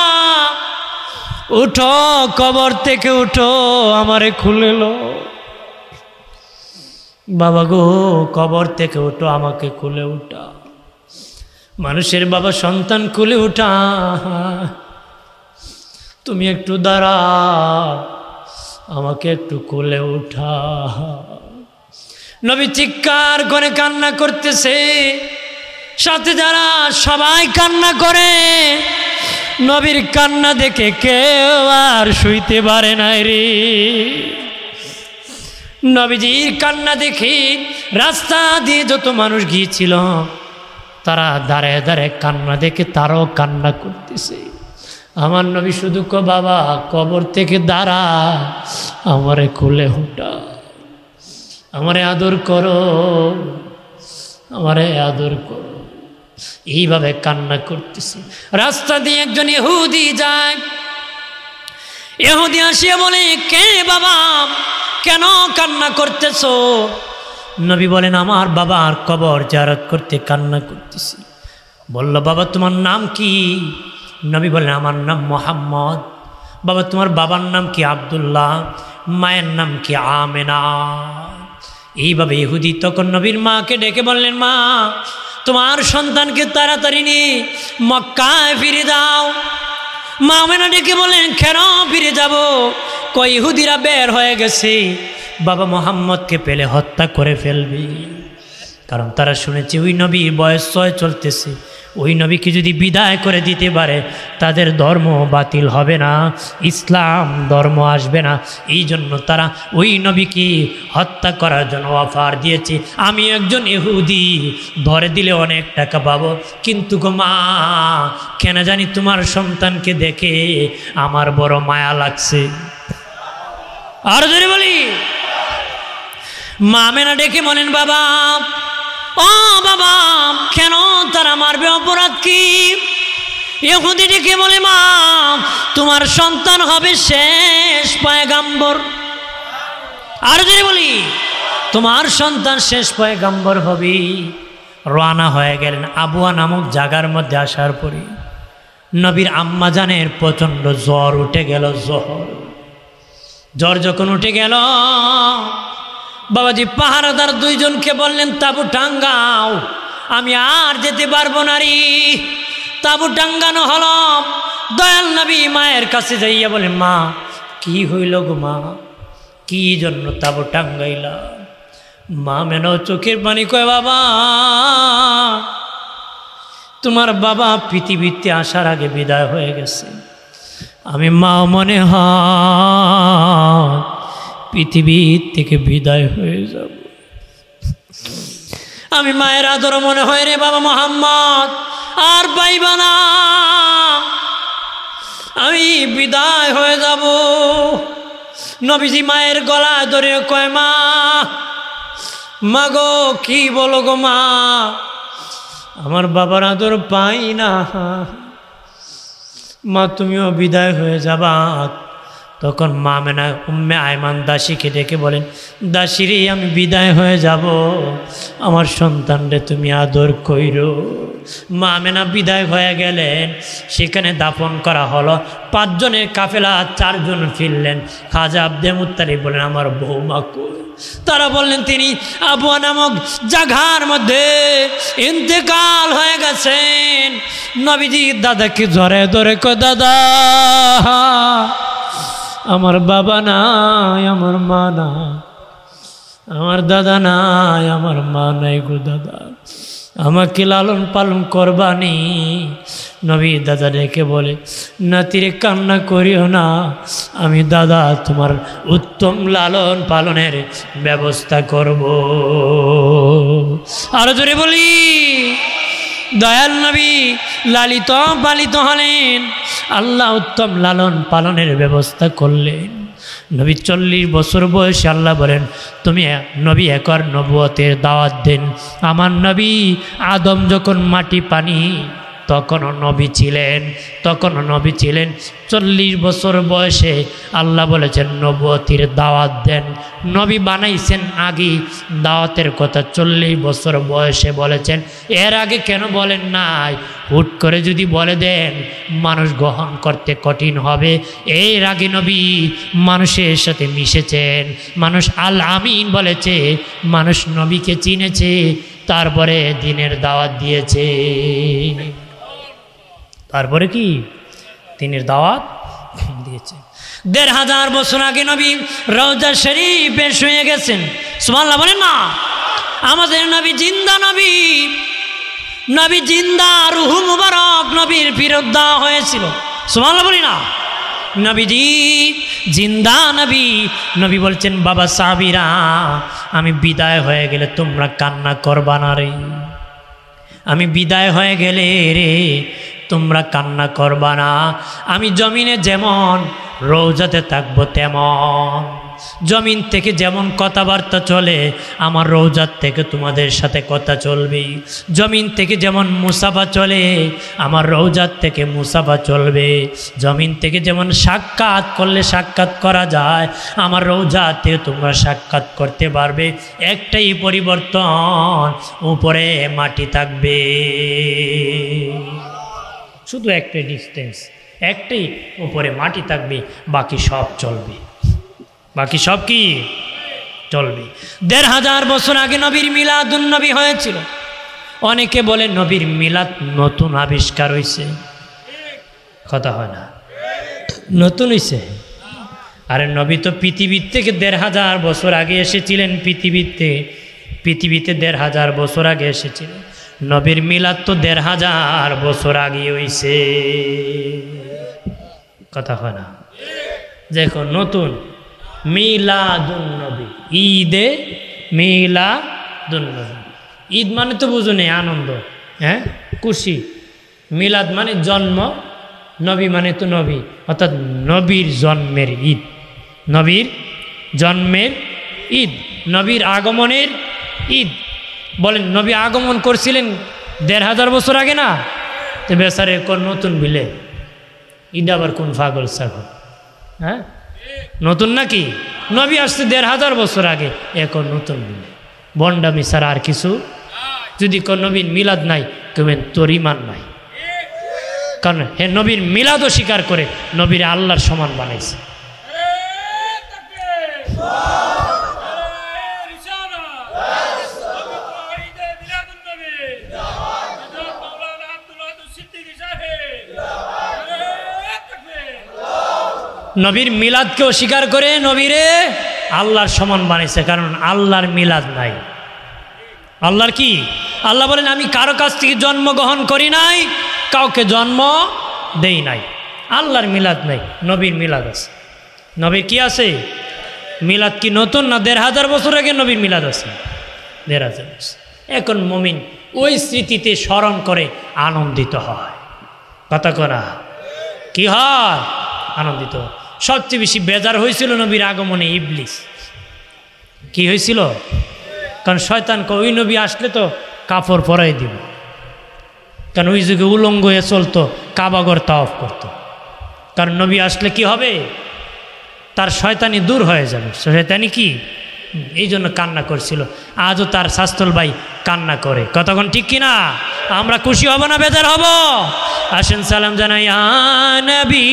উঠো, কবর থেকে উঠো, আমারে খুলে লো। বাবা গো, কবর থেকে উঠো, আমাকে খুলে উঠা। মানুষের বাবা সন্তান খুলে উঠা, তুমি একটু দাঁড়াও, আমাকে একটু কোলে উঠা। নবী চিৎকার করে কান্না করতেছে, সাথে যারা সবাই কান্না করে। নবীর কান্না দেখে কেউ আর শুইতে পারে নাই রে। নবীজির কান্না দেখে রাস্তা দিয়ে যত মানুষ গিয়েছিল তারা দাঁড়ায় দাঁড়ায় কান্না দেখে তারাও কান্না করতেছে। আমার নবী শুধু বাবা কবর থেকে দাঁড়া, আমারে কোলে উঠা, আমারে আদর করো, আমারে আদর করো, এইভাবে কান্না করতেছে। রাস্তা দিয়ে একজন ইহুদি যায়, ইহুদি আসিয়া বলে, কে বাবা, কেন কান্না করতেছো? নবী বলেন, আমার বাবার কবর জিয়ারত করতে কান্না করতেছি। বলল, বাবা তোমার নাম কি? নবী বলেন, আমার নাম মোহাম্মদ। বাবা তোমার বাবার নাম কি? আব্দুল্লাহ। মায়ের নাম কি? আমেনা। এইভাবে ইহুদি তখন নবীর মাকে ডেকে বললেন, মা তোমার সন্তানকে তাড়াতাড়ি নিয়ে মক্কায় ফিরে দাও। মা আমেনা ডেকে বললেন, কেন ফিরে যাব? কই ইহুদিরা বের হয়ে গেছে, বাবা মোহাম্মদকে পেলে হত্যা করে ফেলবি। কারণ তারা শুনেছে ওই নবীর বয়স 6 চলতেছে, ওই নবীকে যদি বিদায় করে দিতে পারে তাদের ধর্ম বাতিল হবে না, ইসলাম ধর্ম আসবে না। এই জন্য তারা ওই নবীকে হত্যা করার জন্য অফার দিয়েছে। আমি একজন ইহুদি, ধরে দিলে অনেক টাকা পাবো, কিন্তু গো মা কেন জানি তোমার সন্তানকে দেখে আমার বড় মায়া লাগছে। আর যদি বলি, মা আমেনা ডেকে বলেন, বাবা ও বাবা, কেন তারা মারবে? অপরাধ কি? ইহুদি ডেকে বলে, মা তোমার সন্তান হবে শেষ পয়গাম্বর। আর যদি বলি, তোমার সন্তান শেষ পয়গাম্বর হবে। রওনা হয়ে গেলেন। আবুয়া নামক জায়গার মধ্যে আসার পরে নবীর আম্মা জানের প্রচণ্ড জ্বর উঠে গেল। জ্বর যখন উঠে গেল, বাবাজি পাহারাদার 2 জনকে বললেন, তাবু টাঙ্গাও, আমি আর যেতে পারবো না রে। তাবু টাঙ্গানো হলো। দয়াল নবী মায়ের কাছে যাইয়া বলে, মা কি হইল গো মা, কি জন্য তাবু টাঙ্গাইলা? মা মেনো চোখের পানি কয়, বাবা তোমার বাবা পৃথিবীতে আসার আগে বিদায় হয়ে গেছে। আমি মা মনে হয় পৃথিবী থেকে বিদায় হয়ে যাব। আমি মায়ের আদর মনে হয় রে বাবা মোহাম্মদ আর পাইবা না, আমি বিদায় হয়ে যাব। নবীজি মায়ের গলা ধরে কয়, মা মা গো কি বলো গো মা, আমার বাবার আদর পাই না। মা তুমিও বিদায় হয়ে যাবা। তখন মা মেনা উম্মে আয়মান দাসীকে ডেকে বলেন, দাসীরে আমি বিদায় হয়ে যাব, আমার সন্তানরে তুমি আদর কইরো। মা মেনা বিদায় হয়ে গেলেন, সেখানে দাফন করা হলো। 5 জনের কাফেলা 4 জন ফিরলেন। খাজা আব্দে মুত্তালিব বলেন, আমার বৌমা কই? তারা বললেন তিনি আবুয়া নামক জায়গার মধ্যে ইন্তেকাল হয়ে গেছেন। নবীজি দাদাকে ধরে ধরে কয়, দাদা আমার বাবা নাই, আমার মা নাই, আমার দাদা নাই, আমার মা নাই গো দাদা, আমাকে লালন পালন করবানি? নবী দাদা ডেকে বলে, নাতিরে কান্না করিও না, আমি দাদা তোমার উত্তম লালন পালনের ব্যবস্থা করব। আরো জোরে বলি, দয়াল নবী লালিত পালিত হলেন, আল্লাহ উত্তম লালন পালনের ব্যবস্থা করলেন। নবী 40 বছর বয়সে আল্লাহ বলেন, তুমি নবী একর নবুয়তের দাওয়াত দেন। আমার নবী আদম যখন মাটি পানি তখনও নবী ছিলেন, 40 বছর বয়সে আল্লাহ বলেছেন নবুয়তের দাওয়াত দেন। নবী বানাইছেন আগে, দাওয়াতের কথা 40 বছর বয়সে বলেছেন। এর আগে কেন বলেন নাই? হুট করে যদি বলে দেন মানুষ গ্রহণ করতে কঠিন হবে। এর আগে নবী মানুষের সাথে মিশেছেন, মানুষ আল আমিন বলেছে, মানুষ নবীকে চিনেছে, তারপরে দিনের দাওয়াত দিয়েছে। তারপরে কি দিনের দাওয়াত দিয়েছে। 1500 বছর আগে নবী রওজা শরীফে শুয়ে গেছেন। সুবহানাল্লাহ বলেন না? আমাদের নবী জিন্দা নবী, নবী জিন্দা, রূহ মুবারক নবীর ফিরত দেওয়া হয়েছিল। সুবহানাল্লাহ বলি না? নবীজি জিন্দা নবী। নবী বলছেন, বাবা সাহাবীরা আমি বিদায় হয়ে গেলে তোমরা কান্না করবা না রে, আমি বিদায় হয়ে গেলে রে তোমরা কান্না করবা না। আমি জমিনে যেমন রওজাতে থাকবো তেমন, জমিন থেকে যেমন কথাবার্তা চলে আমার রওজাত থেকে তোমাদের সাথে কথা চলবে। জমিন থেকে যেমন মুসাফা চলে আমার রওজাত থেকে মুসাফা চলবে। জমিন থেকে যেমন সাক্ষাৎ করলে সাক্ষাৎ করা যায় আমার রওজাত থেকে তোমরা সাক্ষাৎ করতে পারবে। একটাই পরিবর্তন, উপরে মাটি থাকবে, শুধু একটাই ডিস্টেন্স, একটাই উপরে মাটি থাকবে, বাকি সব চলবে। বাকি সব কি চলবে। 1500 বছর আগে নবীর মিলাদুন নবী হয়েছিল। অনেকে বলে নবীর মিলাদ নতুন আবিষ্কার হয়েছে, কথা হয় না, নতুন হয়েছে। আরে নবী তো পৃথিবীর থেকে 1500 বছর আগে এসেছিলেন, পৃথিবীতে 1500 বছর আগে এসেছিলেন। নবীর মিলাদ তো 1500 বছর আগে হইছে, কথা হয় না। দেখো নতুন মিলাদুন নবী, ঈদে মিলাদুন নবী। ঈদ মানে তো বুঝো নেই আনন্দ, হ্যাঁ খুশি। মিলাদ মানে জন্ম, নবী মানে তো নবী, অর্থাৎ নবীর জন্মের ঈদ, নবীর জন্মের ঈদ, নবীর আগমনের ঈদ। বলেন নবী আগমন করছিলেন 1500 বছর আগে না? তো বেচারে কোন নতুন বিলে ঈদ আবার কোন পাগল ছাগল, হ্যাঁ নতুন নাকি? নবী আসছে 1500 বছর আগে, এখন নতুন বিলে বন্ডামি ছাড়া আর কিছু। যদি কোন নবীর মিলাদ নাই কেবেন তোর ইমান নাই, কারণ হে নবীর মিলাদও স্বীকার করে নবীর আল্লাহর সমান বানাইছে। নবীর মিলাদকে অস্বীকার করে নবীরে আল্লাহর সমান বানাইছে, কারণ আল্লাহর মিলাদ নাই। আল্লাহর কি? আল্লাহ বলেন আমি কারো কাছ থেকে জন্মগ্রহণ করি নাই, কাউকে জন্ম দেই নাই। আল্লাহর মিলাদ নাই, নবীর মিলাদ আছে। নবীর কি আছে? মিলাদ কি নতুন না? 1500 বছর আগে নবীর মিলাদ আছে, 1500 বছর। এখন মুমিন ওই স্মৃতিতে স্মরণ করে আনন্দিত হয়, কথা করা কি হয়? আনন্দিত। সবচেয়ে বেশি বেজার হয়েছিল নবীর আগমনে ইবলিস। কি হয়েছিল? কারণ শয়তানকে ওই নবী আসলে তো কাপড় পরাই দিব, কারণ ওই যুগে উলঙ্গ হয়ে চলতো, কাবাগর তাওয়াফ করতো। কারণ নবী আসলে কি হবে, তার শয়তানি দূর হয়ে যাবে। শয়তানি কি, এই জন্য কান্না করছিল। আজও তার শাস্তল ভাই কান্না করে, কতক্ষণ ঠিক কিনা? আমরা খুশি হব না বেজার হব? আসেন সালাম জানাই, ইয়া নবী